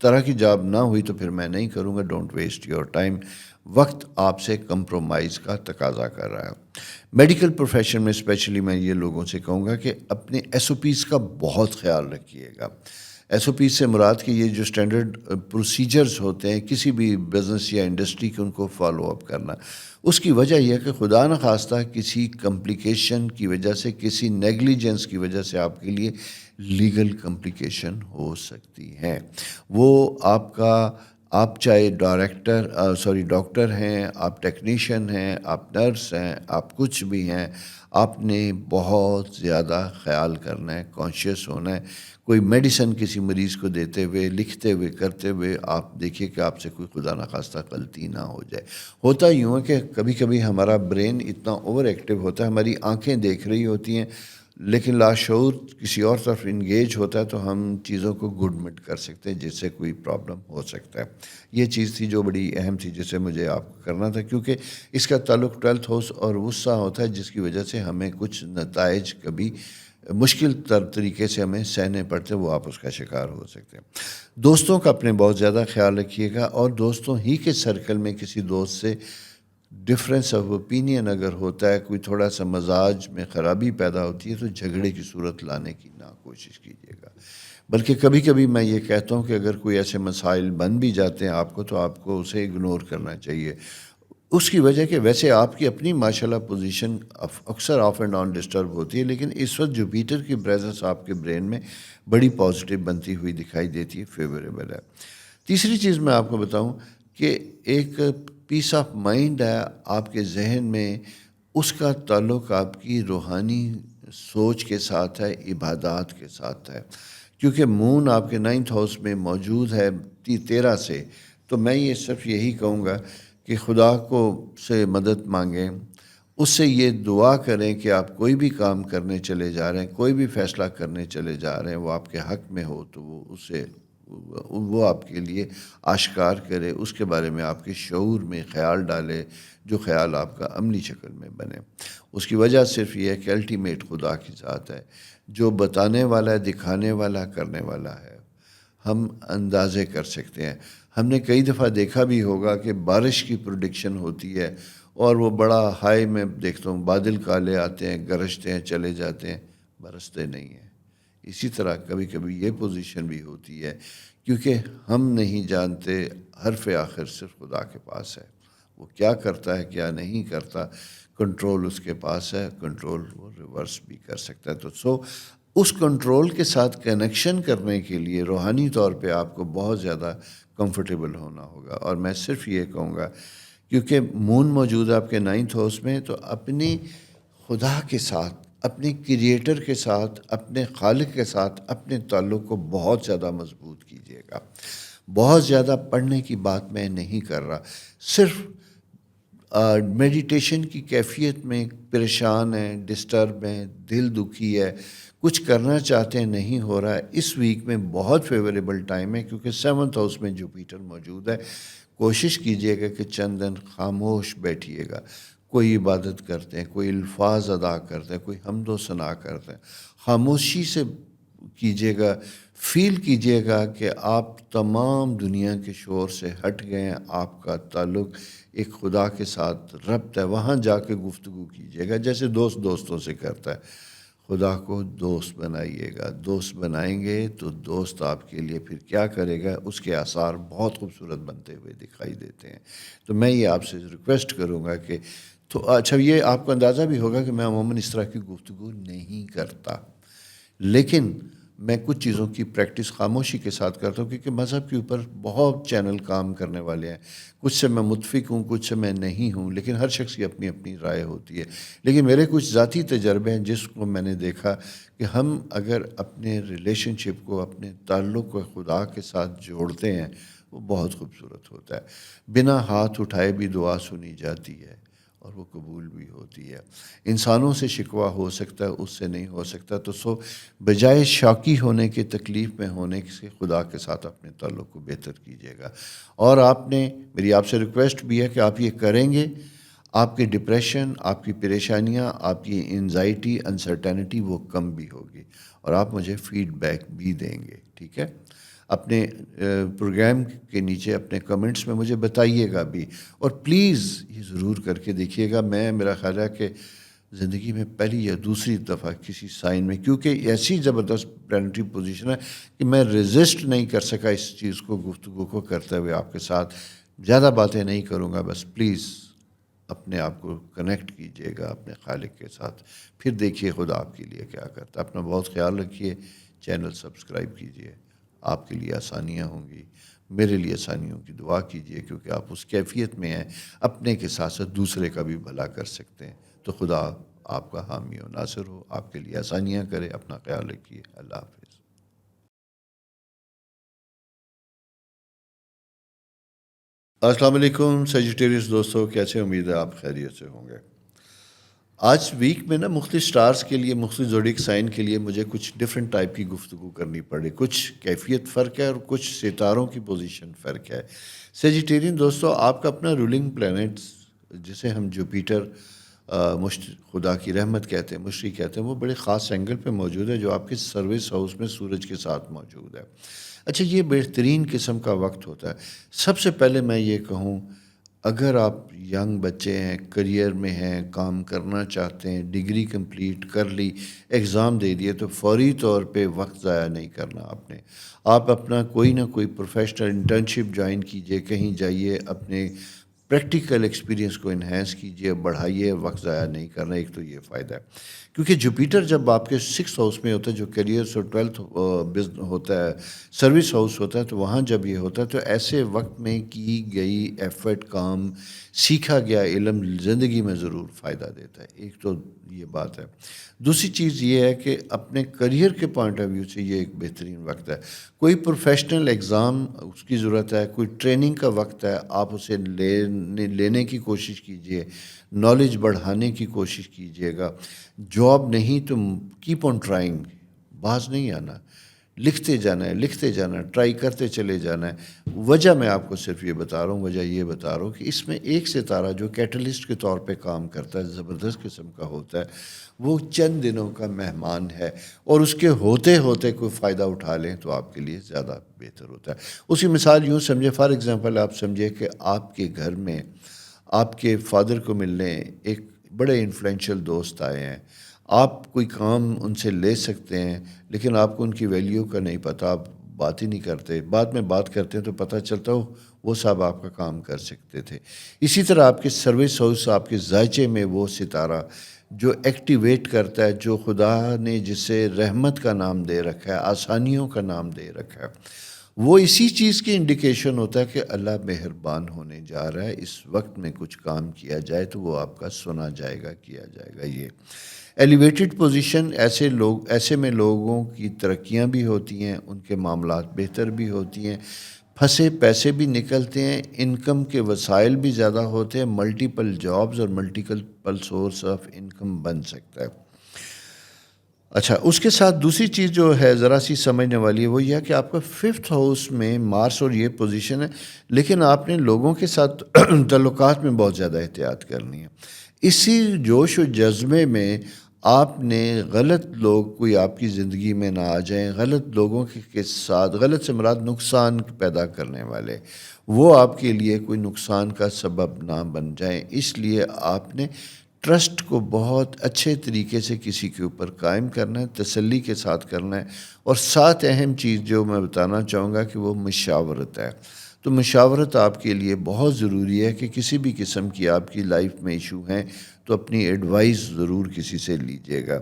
طرح کی جاب نہ ہوئی تو پھر میں نہیں کروں گا، ڈونٹ ویسٹ یور ٹائم. وقت آپ سے کمپرومائز کا تقاضا کر رہا ہے. میڈیکل پروفیشن میں اسپیشلی میں یہ لوگوں سے کہوں گا کہ اپنے ایس او پیز کا بہت خیال رکھیے گا. ایس او پیز سے مراد کہ یہ جو اسٹینڈرڈ پروسیجرز ہوتے ہیں کسی بھی بزنس یا انڈسٹری کے، ان کو فالو اپ کرنا. اس کی وجہ یہ ہے کہ خدا نخواستہ کسی کمپلیکیشن کی وجہ سے، کسی نیگلیجنس کی وجہ سے آپ کے لیے لیگل کمپلیکیشن ہو سکتی ہیں. وہ آپ چاہے ڈاکٹر ہیں، آپ ٹیکنیشین ہیں، آپ نرس ہیں، آپ کچھ بھی ہیں، آپ نے بہت زیادہ خیال کرنا ہے، کانشیس ہونا ہے. کوئی میڈیسن کسی مریض کو دیتے ہوئے، لکھتے ہوئے، کرتے ہوئے آپ دیکھیے کہ آپ سے کوئی خدا نخواستہ غلطی نہ ہو جائے. ہوتا یوں ہے کہ کبھی کبھی ہمارا برین اتنا اوور ایکٹیو ہوتا ہے، ہماری آنکھیں دیکھ رہی ہوتی ہیں، لیکن لاشعور کسی اور طرف انگیج ہوتا ہے، تو ہم چیزوں کو گڈ مٹ کر سکتے ہیں جس سے کوئی پرابلم ہو سکتا ہے. یہ چیز تھی جو بڑی اہم تھی، جسے مجھے آپ کو کرنا تھا، کیونکہ اس کا تعلق 12th ہاؤس اور غصہ ہوتا ہے، جس کی وجہ سے ہمیں کچھ نتائج کبھی مشکل طریقے سے ہمیں سہنے پڑتے، وہ آپ اس کا شکار ہو سکتے ہیں. دوستوں کا اپنے بہت زیادہ خیال رکھیے گا، اور دوستوں ہی کے سرکل میں کسی دوست سے ڈفرینس آف اوپینین اگر ہوتا ہے، کوئی تھوڑا سا مزاج میں خرابی پیدا ہوتی ہے، تو جھگڑے کی صورت لانے کی نہ کوشش کیجیے گا. بلکہ کبھی کبھی میں یہ کہتا ہوں کہ اگر کوئی ایسے مسائل بن بھی جاتے ہیں آپ کو، تو آپ کو اسے اگنور کرنا چاہیے. اس کی وجہ کہ ویسے آپ کی اپنی ماشاءاللہ پوزیشن اکثر آف اینڈ آن ڈسٹرب ہوتی ہے، لیکن اس وقت جوپیٹر کی پریزنس آپ کے برین میں بڑی پازیٹیو بنتی ہوئی دکھائی دیتی ہے، فیوریبل ہے. تیسری چیز میں آپ کو بتاؤں کہ ایک پیس آف مائنڈ ہے آپ کے ذہن میں، اس کا تعلق آپ کی روحانی سوچ کے ساتھ ہے، عبادات کے ساتھ ہے. کیونکہ مون آپ کے 9th ہاؤس میں موجود ہے 13 سے. تو میں یہ صرف یہی کہوں گا کہ خدا کو سے مدد مانگیں، اس سے یہ دعا کریں کہ آپ کوئی بھی کام کرنے چلے جا رہے ہیں، کوئی بھی فیصلہ کرنے چلے جا رہے ہیں، وہ آپ کے حق میں ہو، تو وہ آپ کے لیے آشکار کرے، اس کے بارے میں آپ کے شعور میں خیال ڈالے، جو خیال آپ کا عملی شکل میں بنے. اس کی وجہ صرف یہ ہے کہ الٹیمیٹ خدا کی ذات ہے، جو بتانے والا ہے، دکھانے والا، کرنے والا ہے. ہم اندازے کر سکتے ہیں. ہم نے کئی دفعہ دیکھا بھی ہوگا کہ بارش کی پروڈکشن ہوتی ہے، اور وہ بڑا ہائی میں دیکھتا ہوں، بادل کالے آتے ہیں، گرجتے ہیں، چلے جاتے ہیں، برستے نہیں ہیں. اسی طرح کبھی کبھی یہ پوزیشن بھی ہوتی ہے، کیونکہ ہم نہیں جانتے، حرف آخر صرف خدا کے پاس ہے. وہ کیا کرتا ہے، کیا نہیں کرتا، کنٹرول اس کے پاس ہے. کنٹرول وہ ریورس بھی کر سکتا ہے. تو اس کنٹرول کے ساتھ کنیکشن کرنے کے لیے روحانی طور پہ آپ کو بہت زیادہ کمفرٹیبل ہونا ہوگا. اور میں صرف یہ کہوں گا، کیونکہ مون موجود ہے آپ کے 9th ہاؤس میں، تو اپنی خدا کے ساتھ، اپنے کریٹر کے ساتھ، اپنے خالق کے ساتھ اپنے تعلق کو بہت زیادہ مضبوط کیجیے گا. بہت زیادہ پڑھنے کی بات میں نہیں کر رہا، صرف میڈیٹیشن کی کیفیت میں پریشان ہیں، ڈسٹرب ہیں، دل دکھی ہے، کچھ کرنا چاہتے ہیں، نہیں ہو رہا ہے. اس ویک میں بہت فیوریبل ٹائم ہے، کیونکہ 7th ہاؤس میں جوپیٹر موجود ہے. کوشش کیجئے گا کہ چند دن خاموش بیٹھیے گا، کوئی عبادت کرتے ہیں، کوئی الفاظ ادا کرتے ہیں، کوئی حمد و ثنا کرتے ہیں. خاموشی سے کیجئے گا، فیل کیجئے گا کہ آپ تمام دنیا کے شور سے ہٹ گئے ہیں، آپ کا تعلق ایک خدا کے ساتھ ربط ہے. وہاں جا کے گفتگو کیجئے گا، جیسے دوستوں سے کرتا ہے. خدا کو دوست بنائیے گا. دوست بنائیں گے تو دوست آپ کے لیے پھر کیا کرے گا، اس کے آثار بہت خوبصورت بنتے ہوئے دکھائی دیتے ہیں. تو میں یہ آپ سے ریکویسٹ کروں گا کہ تو اچھا، یہ آپ کو اندازہ بھی ہوگا کہ میں عموماً اس طرح کی گفتگو نہیں کرتا، لیکن میں کچھ چیزوں کی پریکٹس خاموشی کے ساتھ کرتا ہوں، کیونکہ مذہب کے اوپر بہت چینل کام کرنے والے ہیں. کچھ سے میں متفق ہوں، کچھ سے میں نہیں ہوں، لیکن ہر شخص کی اپنی اپنی رائے ہوتی ہے. لیکن میرے کچھ ذاتی تجربے ہیں جس کو میں نے دیکھا کہ ہم اگر اپنے ریلیشن شپ کو، اپنے تعلق کو خدا کے ساتھ جوڑتے ہیں، وہ بہت خوبصورت ہوتا ہے. بنا ہاتھ اٹھائے بھی دعا سنی جاتی ہے اور وہ قبول بھی ہوتی ہے. انسانوں سے شکوہ ہو سکتا ہے، اس سے نہیں ہو سکتا. تو بجائے شاکی ہونے کے، تکلیف میں ہونے سے، خدا کے ساتھ اپنے تعلق کو بہتر کیجیے گا. اور میری آپ سے ریکویسٹ بھی ہے کہ آپ یہ کریں گے، آپ کے ڈپریشن، آپ کی پریشانیاں، آپ کی انزائٹی، انسرٹینٹی وہ کم بھی ہوگی، اور آپ مجھے فیڈ بیک بھی دیں گے. ٹھیک ہے؟ اپنے پروگرام کے نیچے اپنے کمنٹس میں مجھے بتائیے گا بھی، اور پلیز یہ ضرور کر کے دیکھیے گا. میرا خیال ہے کہ زندگی میں پہلی یا دوسری دفعہ کسی سائن میں، کیونکہ ایسی زبردست پلانٹری پوزیشن ہے کہ میں ریزسٹ نہیں کر سکا اس چیز کو، گفتگو کو کرتے ہوئے آپ کے ساتھ. زیادہ باتیں نہیں کروں گا، بس پلیز اپنے آپ کو کنیکٹ کیجیے گا اپنے خالق کے ساتھ، پھر دیکھیے خدا آپ کے لیے کیا کرتا ہے. اپنا بہت خیال رکھیے. چینل سبسکرائب کیجیے. آپ کے لیے آسانیاں ہوں گی، میرے لیے آسانیوں کی دعا کیجیے، کیونکہ آپ اس کیفیت میں ہیں اپنے کے ساتھ ساتھ دوسرے کا بھی بھلا کر سکتے ہیں. تو خدا آپ کا حامی و ناصر ہو، آپ کے لیے آسانیاں کرے. اپنا خیال رکھیے. اللہ حافظ. السلام علیکم سیجیٹیریس دوستو، کیسے؟ امید ہے آپ خیریت سے ہوں گے. آج ویک میں نا مختلف سٹارز کے لیے، مختلف زوڈیک سائن کے لیے مجھے کچھ ڈیفرنٹ ٹائپ کی گفتگو کرنی پڑی. کچھ کیفیت فرق ہے اور کچھ ستاروں کی پوزیشن فرق ہے. سیجیٹیرین دوستو، آپ کا اپنا رولنگ پلینٹ جسے ہم جوپیٹر خدا کی رحمت کہتے ہیں، مشری کہتے ہیں، وہ بڑے خاص اینگل پہ موجود ہے جو آپ کے سروس ہاؤس میں سورج کے ساتھ موجود ہے. اچھا، یہ بہترین قسم کا وقت ہوتا ہے. سب سے پہلے میں یہ کہوں، اگر آپ ینگ بچے ہیں، کریئر میں ہیں، کام کرنا چاہتے ہیں، ڈگری کمپلیٹ کر لی، ایگزام دے دیے، تو فوری طور پہ وقت ضائع نہیں کرنا آپ نے. آپ اپنا کوئی نہ کوئی پروفیشنل انٹرنشپ جوائن کیجئے، کہیں جائیے، اپنے پریکٹیکل ایکسپیرینس کو انہینس کیجئے، بڑھائیے. وقت ضائع نہیں کرنا. ایک تو یہ فائدہ ہے، کیونکہ جوپیٹر جب آپ کے 6 ہاؤس میں ہوتا ہے، جو کیریئر اور 12 ہوتا ہے، سروس ہاؤس ہوتا ہے، تو وہاں جب یہ ہوتا ہے تو ایسے وقت میں کی گئی ایفرٹ، کام، سیکھا گیا علم زندگی میں ضرور فائدہ دیتا ہے. ایک تو یہ بات ہے. دوسری چیز یہ ہے کہ اپنے کریئر کے پوائنٹ آف ویو سے یہ ایک بہترین وقت ہے. کوئی پروفیشنل ایگزام اس کی ضرورت ہے، کوئی ٹریننگ کا وقت ہے، آپ اسے لینے کی کوشش کیجئے، نالج بڑھانے کی کوشش کیجئے گا. جاب نہیں تو کیپ آن ٹرائنگ، باز نہیں آنا، لکھتے جانا ہے، لکھتے جانا ہے، ٹرائی کرتے چلے جانا ہے. وجہ میں آپ کو صرف یہ بتا رہا ہوں، وجہ یہ بتا رہا ہوں کہ اس میں ایک ستارہ جو کیٹلسٹ کے طور پہ کام کرتا ہے، زبردست قسم کا ہوتا ہے، وہ چند دنوں کا مہمان ہے، اور اس کے ہوتے ہوتے کوئی فائدہ اٹھا لیں تو آپ کے لیے زیادہ بہتر ہوتا ہے. اس کی مثال یوں سمجھے، فار ایگزامپل آپ سمجھے کہ آپ کے گھر میں آپ کے فادر کو ملنے ایک بڑے انفلوئنشل دوست آئے ہیں. آپ کوئی کام ان سے لے سکتے ہیں، لیکن آپ کو ان کی ویلیو کا نہیں پتہ، آپ بات ہی نہیں کرتے. بعد میں بات کرتے ہیں تو پتہ چلتا ہو وہ صاحب آپ کا کام کر سکتے تھے. اسی طرح آپ کے سروس ہاؤس، آپ کے ذائچے میں وہ ستارہ جو ایکٹیویٹ کرتا ہے، جو خدا نے جسے رحمت کا نام دے رکھا ہے، آسانیوں کا نام دے رکھا ہے، وہ اسی چیز کی انڈیکیشن ہوتا ہے کہ اللہ مہربان ہونے جا رہا ہے. اس وقت میں کچھ کام کیا جائے تو وہ آپ کا سنا جائے گا، کیا جائے گا. یہ ایلیویٹڈ پوزیشن، ایسے میں لوگوں کی ترقیاں بھی ہوتی ہیں، ان کے معاملات بہتر بھی ہوتی ہیں، پھنسے پیسے بھی نکلتے ہیں، انکم کے وسائل بھی زیادہ ہوتے ہیں، ملٹیپل جابز اور ملٹیپل سورس آف انکم بن سکتا ہے. اچھا، اس کے ساتھ دوسری چیز جو ہے ذرا سی سمجھنے والی ہے، وہ یہ ہے کہ آپ کا 5th ہاؤس میں مارس اور یہ پوزیشن ہے، لیکن آپ نے لوگوں کے ساتھ تعلقات میں بہت زیادہ احتیاط کرنی ہے. اسی جوش و جذبے میں آپ نے غلط لوگ کوئی آپ کی زندگی میں نہ آ جائیں، غلط لوگوں کے ساتھ، غلط سے مراد نقصان پیدا کرنے والے، وہ آپ کے لیے کوئی نقصان کا سبب نہ بن جائیں. اس لیے آپ نے ٹرسٹ کو بہت اچھے طریقے سے کسی کے اوپر قائم کرنا ہے، تسلی کے ساتھ کرنا ہے، اور ساتھ اہم چیز جو میں بتانا چاہوں گا کہ وہ مشاورت ہے۔ تو مشاورت آپ کے لیے بہت ضروری ہے کہ کسی بھی قسم کی آپ کی لائف میں ایشو ہیں تو اپنی ایڈوائس ضرور کسی سے لیجیے گا۔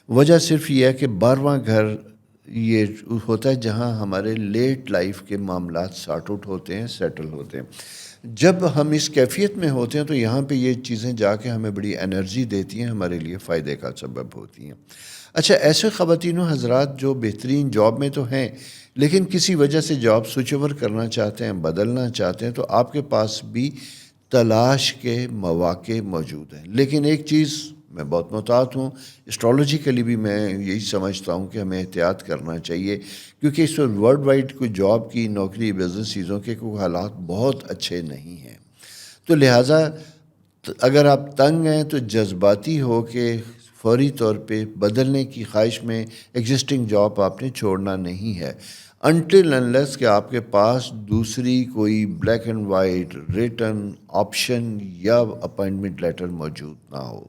وجہ صرف یہ ہے کہ 12واں گھر یہ ہوتا ہے جہاں ہمارے لیٹ لائف کے معاملات سارٹ آؤٹ ہوتے ہیں، سیٹل ہوتے ہیں۔ جب ہم اس کیفیت میں ہوتے ہیں تو یہاں پہ یہ چیزیں جا کے ہمیں بڑی انرجی دیتی ہیں، ہمارے لیے فائدے کا سبب ہوتی ہیں۔ اچھا، ایسے خواتین و حضرات جو بہترین جاب میں تو ہیں لیکن کسی وجہ سے جاب سوئچ اوور کرنا چاہتے ہیں، بدلنا چاہتے ہیں، تو آپ کے پاس بھی تلاش کے مواقع موجود ہیں۔ لیکن ایک چیز میں بہت محتاط ہوں، اسٹرالوجیکلی بھی میں یہی سمجھتا ہوں کہ ہمیں احتیاط کرنا چاہیے، کیونکہ اس وقت ورلڈ وائڈ کوئی جاب کی، نوکری، بزنس چیزوں کے کوئی حالات بہت اچھے نہیں ہیں۔ تو لہٰذا اگر آپ تنگ ہیں تو جذباتی ہو کے فوری طور پہ بدلنے کی خواہش میں ایگزسٹنگ جاب آپ نے چھوڑنا نہیں ہے، انٹل انلیس کہ آپ کے پاس دوسری کوئی black and white return option یا اپائنٹمنٹ لیٹر موجود نہ ہو۔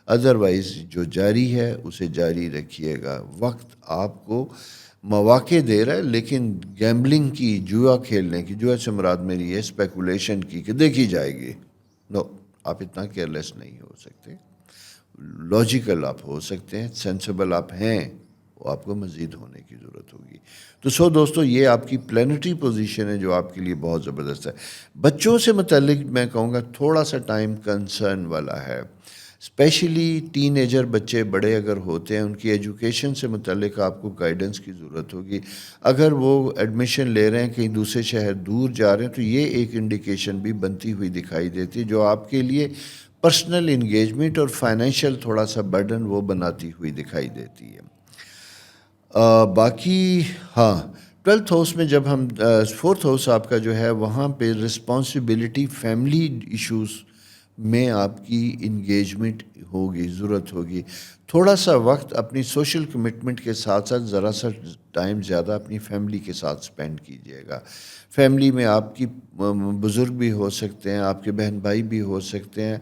ادروائز جو جاری ہے اسے جاری رکھیے گا۔ وقت آپ کو مواقع دے رہا ہے، لیکن گیمبلنگ کی، جوا کھیلنے کی، جوا سے مراد میری ہے اسپیکولیشن کی کہ دیکھی جائے گی، نو، آپ اتنا کیئرلیس نہیں ہو سکتے۔ لاجیکل آپ ہو سکتے ہیں، سینسیبل آپ ہیں، وہ آپ کو مزید ہونے کی ضرورت ہوگی۔ تو دوستو، یہ آپ کی پلانٹری پوزیشن ہے جو آپ کے لیے بہت زبردست ہے۔ بچوں سے متعلق میں کہوں گا تھوڑا سا ٹائم کنسرن والا ہے، اسپیشلی ٹین ایجر بچے بڑے اگر ہوتے ہیں، ان کی ایجوکیشن سے متعلق آپ کو گائیڈنس کی ضرورت ہوگی۔ اگر وہ ایڈمیشن لے رہے ہیں کہیں دوسرے شہر دور جا رہے ہیں تو یہ ایک انڈیکیشن بھی بنتی ہوئی دکھائی دیتی ہے جو آپ کے لیے پرسنل انگیجمنٹ اور فائنینشیل تھوڑا سا برڈن وہ بناتی ہوئی دکھائی دیتی ہے۔ باقی ہاں، 12th ہاؤس میں جب ہم 4th ہاؤس آپ کا جو ہے وہاں پہ رسپانسبلٹی، فیملی ایشوز میں آپ کی انگیجمنٹ ہوگی، ضرورت ہوگی۔ تھوڑا سا وقت اپنی سوشل کمٹمنٹ کے ساتھ ساتھ ذرا سا ٹائم زیادہ اپنی فیملی کے ساتھ سپینڈ کیجیے گا۔ فیملی میں آپ کی بزرگ بھی ہو سکتے ہیں، آپ کے بہن بھائی بھی ہو سکتے ہیں۔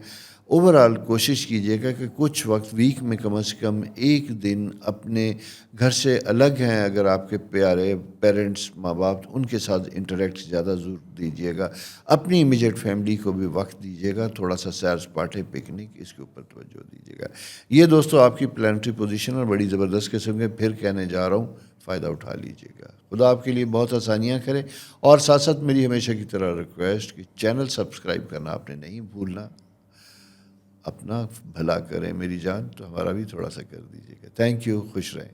اوورآل کوشش کیجیے گا کہ کچھ وقت ویک میں کم از کم ایک دن اپنے گھر سے الگ ہیں، اگر آپ کے پیارے پیرنٹس، ماں باپ، ان کے ساتھ انٹریکٹ زیادہ ضرور دیجیے گا۔ اپنی امیجیٹ فیملی کو بھی وقت دیجیے گا، تھوڑا سا سیر سپاٹے، پکنک، اس کے اوپر توجہ دیجیے گا۔ یہ دوستو آپ کی پلانٹری پوزیشن اور بڑی زبردست قسم کے، پھر کہنے جا رہا ہوں، فائدہ اٹھا لیجیے گا۔ خدا آپ کے لیے بہت آسانیاں کرے، اور ساتھ ساتھ میری ہمیشہ کی طرح ریکویسٹ کہ چینل سبسکرائب کرنا آپ نے نہیں بھولنا۔ اپنا بھلا کریں میری جان، تو ہمارا بھی تھوڑا سا کر دیجیے گا۔ تھینک یو، خوش رہیں۔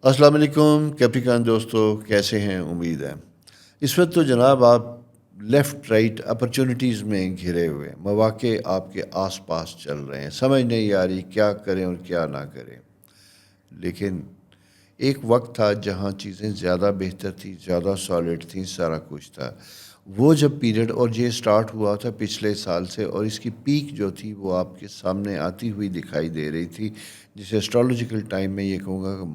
السلام علیکم کیپریکان دوستو، کیسے ہیں؟ امید ہے اس وقت تو جناب آپ لیفٹ رائٹ اپرچونٹیز میں گھرے ہوئے ہیں، مواقع آپ کے آس پاس چل رہے ہیں، سمجھ نہیں آ رہی کیا کریں اور کیا نہ کریں۔ لیکن ایک وقت تھا جہاں چیزیں زیادہ بہتر تھیں، زیادہ سالڈ تھیں، سارا کچھ تھا۔ وہ جب پیریڈ، اور یہ سٹارٹ ہوا تھا پچھلے سال سے، اور اس کی پیک جو تھی وہ آپ کے سامنے آتی ہوئی دکھائی دے رہی تھی، جسے اسٹرالوجیکل ٹائم میں یہ کہوں گا کہ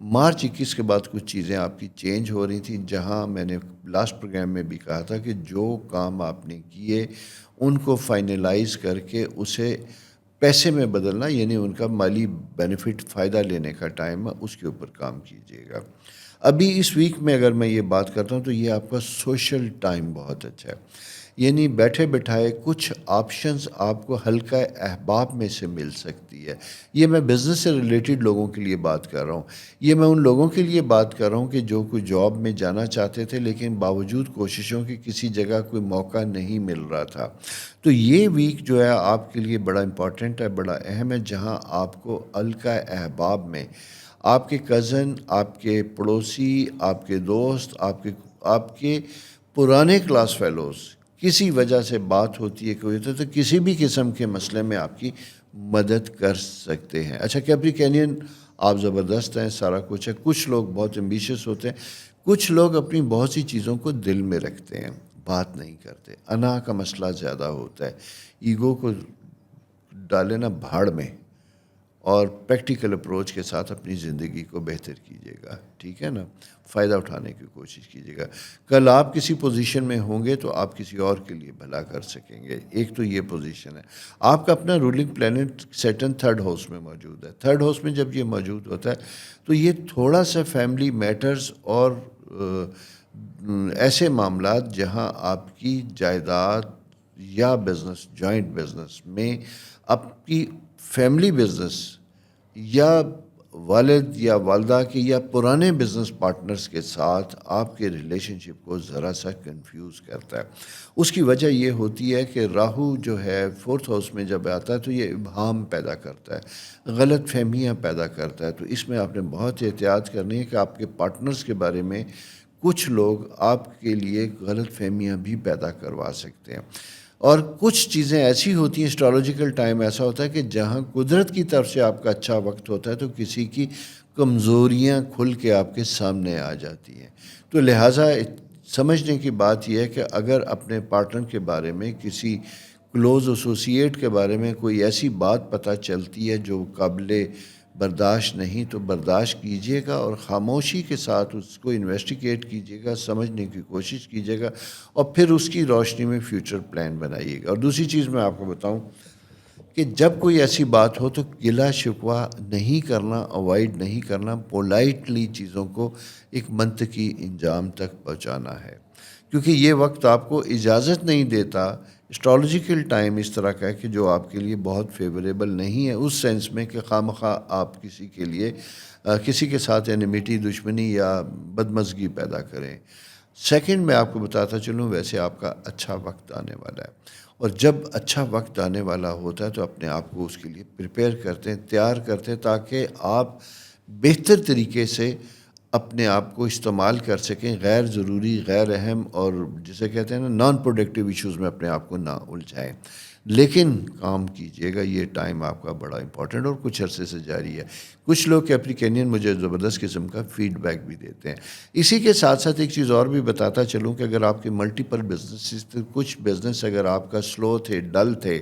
مارچ 21 کے بعد کچھ چیزیں آپ کی چینج ہو رہی تھیں، جہاں میں نے لاسٹ پروگرام میں بھی کہا تھا کہ جو کام آپ نے کیے ان کو فائنلائز کر کے اسے پیسے میں بدلنا، یعنی ان کا مالی بینیفٹ، فائدہ لینے کا ٹائم ہے، اس کے اوپر کام کیجیے گا۔ ابھی اس ویک میں اگر میں یہ بات کرتا ہوں تو یہ آپ کا سوشل ٹائم بہت اچھا ہے، یعنی بیٹھے بٹھائے کچھ آپشنز آپ کو حلقہ احباب میں سے مل سکتی ہے۔ یہ میں بزنس سے ریلیٹڈ لوگوں کے لیے بات کر رہا ہوں، یہ میں ان لوگوں کے لیے بات کر رہا ہوں کہ جو کوئی جاب میں جانا چاہتے تھے لیکن باوجود کوششوں کی کسی جگہ کوئی موقع نہیں مل رہا تھا۔ تو یہ ویک جو ہے آپ کے لیے بڑا امپورٹنٹ ہے، بڑا اہم ہے، جہاں آپ کو حلقہ احباب میں آپ کے کزن، آپ کے پڑوسی، آپ کے دوست، آپ کے پرانے کلاس فیلوز، کسی وجہ سے بات ہوتی ہے، کوئی ہوتا ہے، تو کسی بھی قسم کے مسئلے میں آپ کی مدد کر سکتے ہیں۔ اچھا کیپریکینین، آپ زبردست ہیں، سارا کچھ ہے۔ کچھ لوگ بہت ایمبیشس ہوتے ہیں، کچھ لوگ اپنی بہت سی چیزوں کو دل میں رکھتے ہیں، بات نہیں کرتے، انا کا مسئلہ زیادہ ہوتا ہے، ایگو کو ڈالے نا بھاڑ میں، اور پریکٹیکل اپروچ کے ساتھ اپنی زندگی کو بہتر کیجیے گا. ٹھیک ہے نا, فائدہ اٹھانے کی کوشش کیجیے گا. کل آپ کسی پوزیشن میں ہوں گے تو آپ کسی اور کے لیے بھلا کر سکیں گے. ایک تو یہ پوزیشن ہے. آپ کا اپنا ruling planet Saturn third house میں موجود ہے. تھرڈ ہاؤس میں جب یہ موجود ہوتا ہے تو یہ تھوڑا سا فیملی میٹرز اور ایسے معاملات جہاں آپ کی جائیداد یا بزنس, جوائنٹ بزنس میں آپ کی فیملی بزنس یا والد یا والدہ کے یا پرانے بزنس پارٹنرز کے ساتھ آپ کے ریلیشن شپ کو ذرا سا کنفیوز کرتا ہے. اس کی وجہ یہ ہوتی ہے کہ راہو جو ہے فورتھ ہاؤس میں جب آتا ہے تو یہ ابہام پیدا کرتا ہے, غلط فہمیاں پیدا کرتا ہے. تو اس میں آپ نے بہت احتیاط کرنی ہے کہ آپ کے پارٹنرز کے بارے میں کچھ لوگ آپ کے لیے غلط فہمیاں بھی پیدا کروا سکتے ہیں. اور کچھ چیزیں ایسی ہوتی ہیں, اسٹرالوجیکل ٹائم ایسا ہوتا ہے کہ جہاں قدرت کی طرف سے آپ کا اچھا وقت ہوتا ہے تو کسی کی کمزوریاں کھل کے آپ کے سامنے آ جاتی ہیں. تو لہٰذا سمجھنے کی بات یہ ہے کہ اگر اپنے پارٹنر کے بارے میں کسی کلوز ایسوسیٹ کے بارے میں کوئی ایسی بات پتہ چلتی ہے جو قابل برداشت نہیں تو برداشت کیجیے گا اور خاموشی کے ساتھ اس کو انویسٹیگیٹ کیجیے گا, سمجھنے کی کوشش کیجیے گا اور پھر اس کی روشنی میں فیوچر پلان بنائیے گا. اور دوسری چیز میں آپ کو بتاؤں کہ جب کوئی ایسی بات ہو تو گلا شکوہ نہیں کرنا, اوائڈ نہیں کرنا, پولائٹلی چیزوں کو ایک منطقی انجام تک پہنچانا ہے, کیونکہ یہ وقت آپ کو اجازت نہیں دیتا. اسٹرالوجیکل ٹائم اس طرح کا ہے کہ جو آپ کے لیے بہت فیوریبل نہیں ہے اس سینس میں کہ خواہ مخواہ آپ کسی کے لیے کسی کے ساتھ اینیمیٹی, دشمنی یا بدمزگی پیدا کریں. سیکنڈ میں آپ کو بتاتا چلوں, ویسے آپ کا اچھا وقت آنے والا ہے, اور جب اچھا وقت آنے والا ہوتا ہے تو اپنے آپ کو اس کے لیے پریپیئر کرتے ہیں, تیار کرتے ہیں, تاکہ آپ بہتر طریقے سے اپنے آپ کو استعمال کر سکیں, غیر ضروری, غیر اہم اور جسے کہتے ہیں نا نان پروڈکٹیو ایشوز میں اپنے آپ کو نہ الجھائیں. لیکن کام کیجیے گا, یہ ٹائم آپ کا بڑا امپورٹنٹ اور کچھ عرصے سے جاری ہے. کچھ لوگ کیپریکینین مجھے زبردست قسم کا فیڈ بیک بھی دیتے ہیں. اسی کے ساتھ ساتھ ایک چیز اور بھی بتاتا چلوں کہ اگر آپ کے ملٹیپل بزنس, کچھ بزنس اگر آپ کا سلو تھے, ڈل تھے,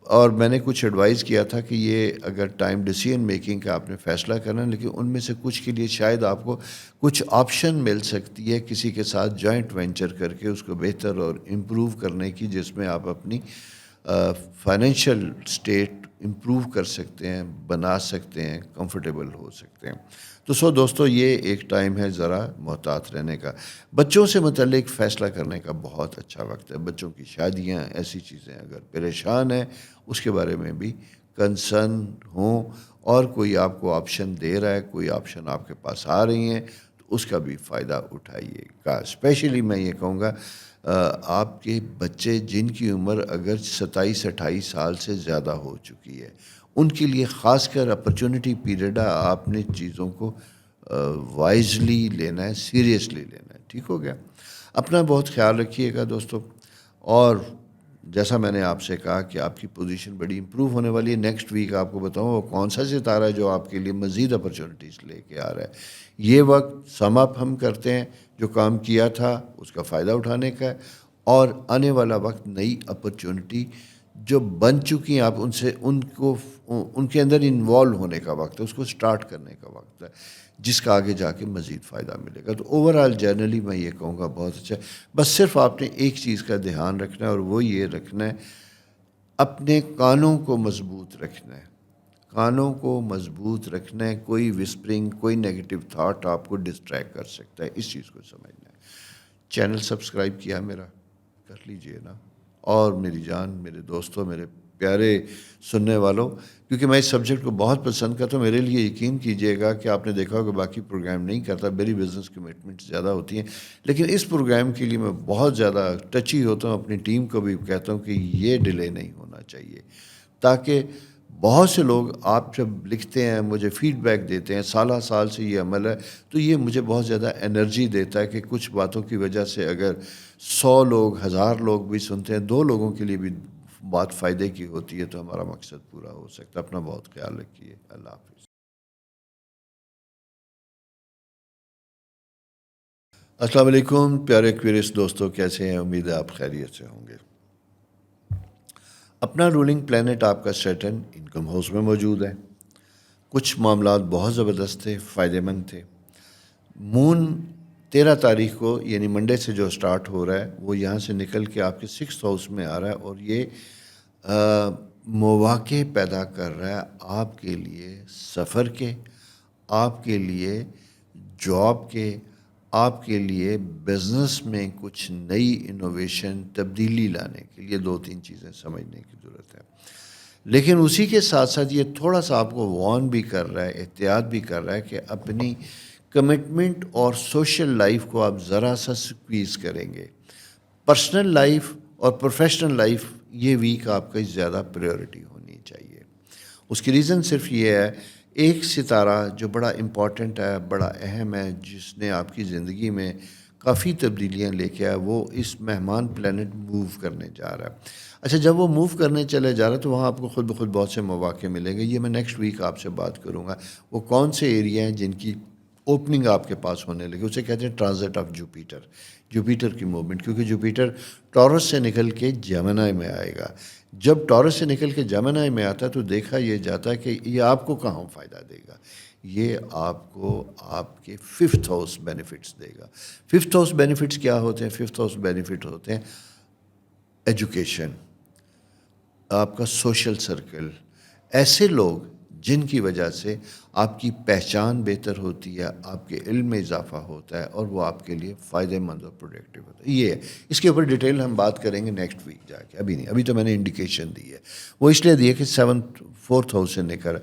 اور میں نے کچھ ایڈوائز کیا تھا کہ یہ اگر ٹائم ڈیسیژن میکنگ کا آپ نے فیصلہ کرنا, لیکن ان میں سے کچھ کے لیے شاید آپ کو کچھ آپشن مل سکتی ہے کسی کے ساتھ جوائنٹ وینچر کر کے اس کو بہتر اور امپروو کرنے کی, جس میں آپ اپنی فائنینشیل اسٹیٹ امپروو کر سکتے ہیں, بنا سکتے ہیں, کمفرٹیبل ہو سکتے ہیں. تو دوستو یہ ایک ٹائم ہے ذرا محتاط رہنے کا. بچوں سے متعلق فیصلہ کرنے کا بہت اچھا وقت ہے. بچوں کی شادیاں, ایسی چیزیں اگر پریشان ہیں اس کے بارے میں بھی کنسرن ہوں, اور کوئی آپ کو آپشن دے رہا ہے, کوئی آپشن آپ کے پاس آ رہی ہیں تو اس کا بھی فائدہ اٹھائیے گا. اسپیشلی میں یہ کہوں گا آپ کے بچے جن کی عمر اگر 27-28 سال سے زیادہ ہو چکی ہے, ان کے لیے خاص کر اپرچونٹی پیریڈ ہے. آپ نے چیزوں کو وائزلی لینا ہے, سیریسلی لینا ہے. ٹھیک ہو گیا. اپنا بہت خیال رکھیے گا دوستو, اور جیسا میں نے آپ سے کہا کہ آپ کی پوزیشن بڑی امپروو ہونے والی ہے. نیکسٹ ویک آپ کو بتاؤں وہ کون سا ستارہ ہے جو آپ کے لیے مزید اپرچونٹیز لے کے آ رہا ہے. یہ وقت سم اپ ہم کرتے ہیں, جو کام کیا تھا اس کا فائدہ اٹھانے کا ہے, اور آنے والا وقت نئی اپرچونٹی جو بن چکی ہیں آپ ان کے اندر انوالو ہونے کا وقت ہے, اس کو سٹارٹ کرنے کا وقت ہے, جس کا آگے جا کے مزید فائدہ ملے گا. تو اوورآل جنرلی میں یہ کہوں گا بہت اچھا ہے. بس صرف آپ نے ایک چیز کا دھیان رکھنا ہے, اور وہ یہ رکھنا ہے اپنے کانوں کو مضبوط رکھنا ہے. کانوں کو مضبوط رکھنا ہے. کوئی وسپرنگ, کوئی نیگیٹو تھاٹ آپ کو ڈسٹریکٹ کر سکتا ہے, اس چیز کو سمجھنا ہے. چینل سبسکرائب کیا میرا, کر لیجئے نا. اور میری جان, میرے دوستوں, میرے پیارے سننے والوں, کیونکہ میں اس سبجیکٹ کو بہت پسند کرتا ہوں, میرے لیے یقین کیجئے گا کہ آپ نے دیکھا ہوگا باقی پروگرام نہیں کرتا, میری بزنس کمٹمنٹ زیادہ ہوتی ہیں, لیکن اس پروگرام کے لیے میں بہت زیادہ ٹچی ہوتا ہوں. اپنی ٹیم کو بھی کہتا ہوں کہ یہ ڈیلے نہیں ہونا چاہیے, تاکہ بہت سے لوگ آپ جب لکھتے ہیں, مجھے فیڈ بیک دیتے ہیں, سالہ سال سے یہ عمل ہے, تو یہ مجھے بہت زیادہ انرجی دیتا ہے کہ کچھ باتوں کی وجہ سے اگر 100 لوگ, 1000 لوگ بھی سنتے ہیں, 2 لوگوں کے لیے بھی بات فائدے کی ہوتی ہے, تو ہمارا مقصد پورا ہو سکتا ہے. اپنا بہت خیال رکھیے. اللہ حافظ. السلام علیکم پیارے ایکویریس دوستوں, کیسے ہیں؟ امید ہے آپ خیریت سے ہوں گے. اپنا رولنگ پلینٹ آپ کا سیٹرن انکم ہاؤس میں موجود ہے. کچھ معاملات بہت زبردست تھے، فائدہ مند تھے. مون 13 تاریخ کو یعنی منڈے سے جو سٹارٹ ہو رہا ہے وہ یہاں سے نکل کے آپ کے 6th ہاؤس میں آ رہا ہے اور یہ مواقع پیدا کر رہا ہے آپ کے لیے سفر کے، آپ کے لیے جاب کے، آپ کے لیے بزنس میں کچھ نئی انوویشن تبدیلی لانے کے لیے. 2-3 چیزیں سمجھنے کی ضرورت ہے. لیکن اسی کے ساتھ ساتھ یہ تھوڑا سا آپ کو وارن بھی کر رہا ہے، احتیاط بھی کر رہا ہے کہ اپنی کمٹمنٹ اور سوشل لائف کو آپ ذرا سا سکویز کریں گے. پرسنل لائف اور پروفیشنل لائف یہ ویک آپ کا زیادہ پریورٹی ہونی چاہیے. اس کی ریزن صرف یہ ہے، ایک ستارہ جو بڑا امپورٹنٹ ہے، بڑا اہم ہے، جس نے آپ کی زندگی میں کافی تبدیلیاں لے کے آیا، وہ اس مہمان پلانٹ موو کرنے جا رہا ہے. اچھا، جب وہ موو کرنے چلے جا رہا ہے تو وہاں آپ کو خود بخود بہت سے مواقع ملیں گے. یہ میں نیکسٹ ویک آپ سے بات کروں گا. وہ کون سے ایریا ہیں جن کی اوپننگ آپ کے پاس ہونے لگی. اسے کہتے ہیں ٹرانزٹ آف جوپیٹر، جوپیٹر کی موومنٹ، کیونکہ جوپیٹر ٹورس سے نکل کے جیمنائی میں آئے گا. جب ٹورس سے نکل کے جیمنائی میں آتا ہے تو دیکھا یہ جاتا ہے کہ یہ آپ کو کہاں فائدہ دے گا. یہ آپ کو آپ کے 5th ہاؤس بینیفٹس دے گا. 5th ہاؤس بینیفٹس کیا ہوتے ہیں؟ 5th ہاؤس بینیفٹ ہوتے ہیں ایجوکیشن، آپ کا سوشل سرکل، ایسے لوگ جن کی وجہ سے آپ کی پہچان بہتر ہوتی ہے، آپ کے علم میں اضافہ ہوتا ہے اور وہ آپ کے لیے فائدہ مند اور پروڈکٹیو ہوتا ہے. یہ ہے. اس کے اوپر ڈیٹیل ہم بات کریں گے نیکسٹ ویک جا کے، ابھی نہیں. ابھی تو میں نے انڈیکیشن دی ہے. وہ اس لیے دی ہے کہ 4th ہاؤس سے نکل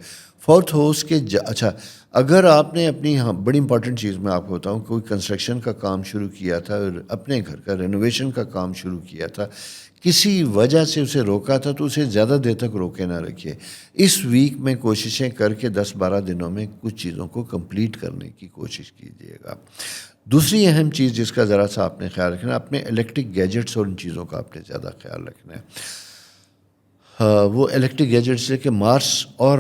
4th ہاؤس کے اچھا، اگر آپ نے اپنی بڑی امپورٹنٹ چیز میں آپ کو بتاؤں، کوئی کنسٹرکشن کا کام شروع کیا تھا، اپنے گھر کا رینوویشن کا کام شروع کیا تھا، کسی وجہ سے اسے روکا تھا، تو اسے زیادہ دیر تک روکے نہ رکھیے. اس ویک میں کوششیں کر کے 10-12 دنوں میں کچھ چیزوں کو کمپلیٹ کرنے کی کوشش کیجیے گا. دوسری اہم چیز جس کا ذرا سا آپ نے خیال رکھنا ہے، اپنے الیکٹرک گیجٹس اور ان چیزوں کا آپ نے زیادہ خیال رکھنا ہے. وہ الیکٹرک گیجٹس ہے کہ مارس اور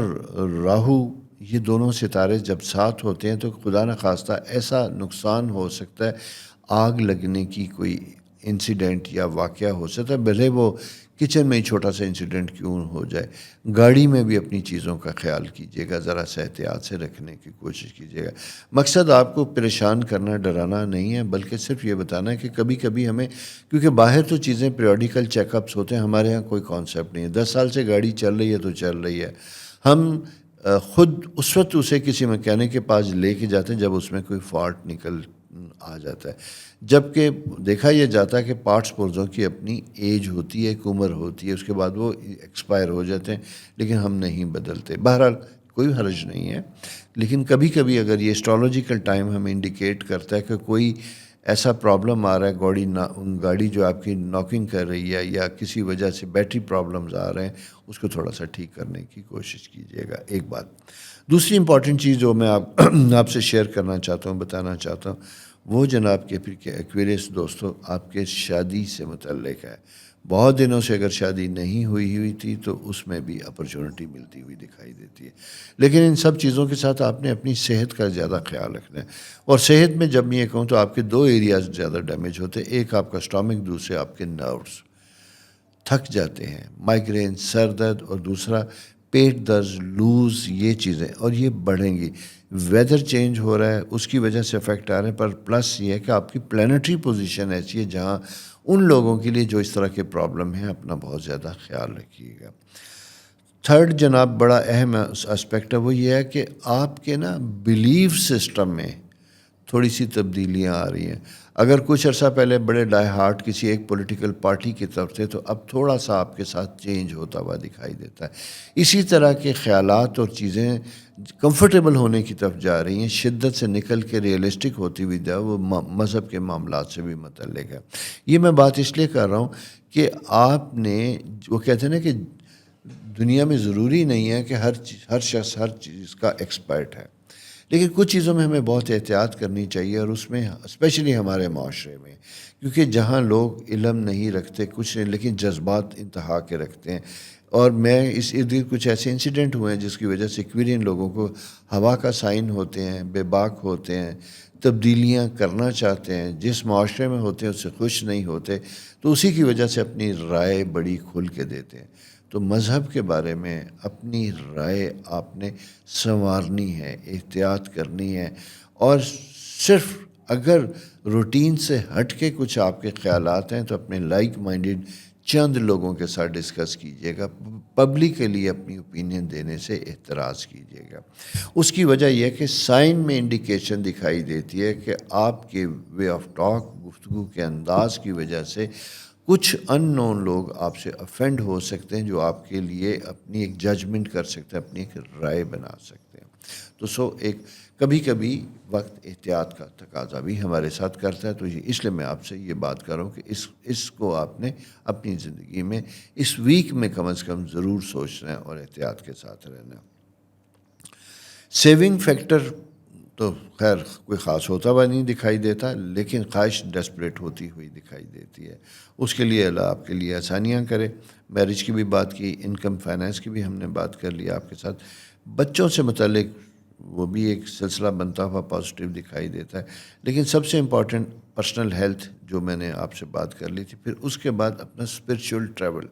راہو، یہ دونوں ستارے جب ساتھ ہوتے ہیں تو خدا نخواستہ ایسا نقصان ہو سکتا ہے، آگ لگنے کی کوئی انسیڈنٹ یا واقعہ ہو سکتا ہے، بھلے وہ کچن میں ہی چھوٹا سا انسیڈنٹ کیوں ہو جائے. گاڑی میں بھی اپنی چیزوں کا خیال کیجیے گا، ذرا سا احتیاط سے رکھنے کی کوشش کیجیے گا. مقصد آپ کو پریشان کرنا، ڈرانا نہیں ہے، بلکہ صرف یہ بتانا ہے کہ کبھی کبھی ہمیں، کیونکہ باہر تو چیزیں پیریوڈیکل چیک اپس ہوتے ہیں، ہمارے ہاں کوئی کانسیپٹ نہیں ہے. 10 سال سے گاڑی چل رہی ہے تو چل رہی ہے. ہم خود اس وقت اسے کسی میکینک کے پاس لے کے جاتے ہیں جب اس میں کوئی فالٹ نکل آ جاتا ہے، جبکہ دیکھا یہ جاتا ہے کہ پارٹس پرزوں کی اپنی ایج ہوتی ہے، ایک عمر ہوتی ہے، اس کے بعد وہ ایکسپائر ہو جاتے ہیں، لیکن ہم نہیں بدلتے. بہرحال کوئی حرج نہیں ہے، لیکن کبھی کبھی اگر یہ اسٹرالوجیکل ٹائم ہمیں انڈیکیٹ کرتا ہے کہ کوئی ایسا پرابلم آ رہا ہے، گاڑی جو آپ کی ناکنگ کر رہی ہے یا کسی وجہ سے بیٹری پرابلمز آ رہے ہیں، اس کو تھوڑا سا ٹھیک کرنے کی کوشش کیجیے گا. ایک بات. دوسری امپورٹنٹ چیز جو میں آپ سے شیئر کرنا چاہتا ہوں، بتانا چاہتا ہوں، وہ جناب کے ایکویریس دوستوں آپ کے شادی سے متعلق ہے. بہت دنوں سے اگر شادی نہیں ہوئی تھی تو اس میں بھی اپرچونٹی ملتی ہوئی دکھائی دیتی ہے. لیکن ان سب چیزوں کے ساتھ آپ نے اپنی صحت کا زیادہ خیال رکھنا ہے. اور صحت میں جب میں یہ کہوں تو آپ کے 2 ایریاز زیادہ ڈیمیج ہوتے ہیں. ایک آپ کا اسٹامک، دوسرے آپ کے نروز تھک جاتے ہیں، مائیگرین، سر درد، اور دوسرا پیٹ درد، لوز، یہ چیزیں، اور یہ بڑھیں گی. ویدر چینج ہو رہا ہے، اس کی وجہ سے افیکٹ آ رہے ہیں. پر پلس یہ ہے کہ آپ کی پلانٹری پوزیشن ایسی ہے جہاں ان لوگوں کے لیے جو اس طرح کے پرابلم ہیں، اپنا بہت زیادہ خیال رکھیے گا. تھرڈ جناب بڑا اہم اسپیکٹ ہے، وہ یہ ہے کہ آپ کے بلیف سسٹم میں تھوڑی سی تبدیلیاں آ رہی ہیں. اگر کچھ عرصہ پہلے بڑے ڈائی ہارٹ کسی ایک پولیٹیکل پارٹی کی طرف تھے، تو اب تھوڑا سا آپ کے ساتھ چینج ہوتا ہوا دکھائی دیتا ہے. اسی طرح کے خیالات اور چیزیں کمفرٹیبل ہونے کی طرف جا رہی ہیں، شدت سے نکل کے ریئلسٹک ہوتی ہوئی وہ مذہب کے معاملات سے بھی متعلق ہے. یہ میں بات اس لیے کر رہا ہوں کہ آپ نے، وہ کہتے ہیں نا کہ دنیا میں ضروری نہیں ہے کہ ہر شخص ہر چیز کا ایکسپرٹ ہے، لیکن کچھ چیزوں میں ہمیں بہت احتیاط کرنی چاہیے. اور اس میں اسپیشلی ہمارے معاشرے میں، کیونکہ جہاں لوگ علم نہیں رکھتے کچھ نہیں، لیکن جذبات انتہا کے رکھتے ہیں. اور میں اس ارد گرد کچھ ایسے انسیڈنٹ ہوئے ہیں جس کی وجہ سے ایکویرین لوگوں کو ہوا کا سائن ہوتے ہیں، بے باک ہوتے ہیں، تبدیلیاں کرنا چاہتے ہیں، جس معاشرے میں ہوتے ہیں اس سے خوش نہیں ہوتے، تو اسی کی وجہ سے اپنی رائے بڑی کھل کے دیتے ہیں. تو مذہب کے بارے میں اپنی رائے آپ نے سنوارنی ہے، احتیاط کرنی ہے، اور صرف اگر روٹین سے ہٹ کے کچھ آپ کے خیالات ہیں تو اپنے لائک مائنڈڈ چند لوگوں کے ساتھ ڈسکس کیجیے گا، پبلکلی اپنی اوپینین دینے سے احتراز کیجیے گا۔ اس کی وجہ یہ ہے کہ سائن میں انڈیکیشن دکھائی دیتی ہے کہ آپ کے وے آف ٹاک، گفتگو کے انداز کی وجہ سے کچھ ان نون لوگ آپ سے افینڈ ہو سکتے ہیں، جو آپ کے لیے اپنی ایک ججمنٹ کر سکتے ہیں، اپنی ایک رائے بنا سکتے ہیں۔ تو ایک کبھی کبھی وقت احتیاط کا تقاضا بھی ہمارے ساتھ کرتا ہے، تو اس لیے میں آپ سے یہ بات کر رہا ہوں کہ اس کو آپ نے اپنی زندگی میں اس ویک میں کم از کم ضرور سوچنا ہے اور احتیاط کے ساتھ رہنا ہے۔ سیونگ فیکٹر تو خیر کوئی خاص ہوتا ہوا نہیں دکھائی دیتا، لیکن خواہش ڈیسپریٹ ہوتی ہوئی دکھائی دیتی ہے۔ اس کے لیے اللہ آپ کے لیے آسانیاں کرے۔ میرج کی بھی بات کی، انکم فائنینس کی بھی ہم نے بات کر لی آپ کے ساتھ۔ بچوں سے متعلق وہ بھی ایک سلسلہ بنتا ہوا پازیٹیو دکھائی دیتا ہے، لیکن سب سے امپورٹنٹ پرسنل ہیلتھ جو میں نے آپ سے بات کر لی تھی، پھر اس کے بعد اپنا اسپرچول ٹریول،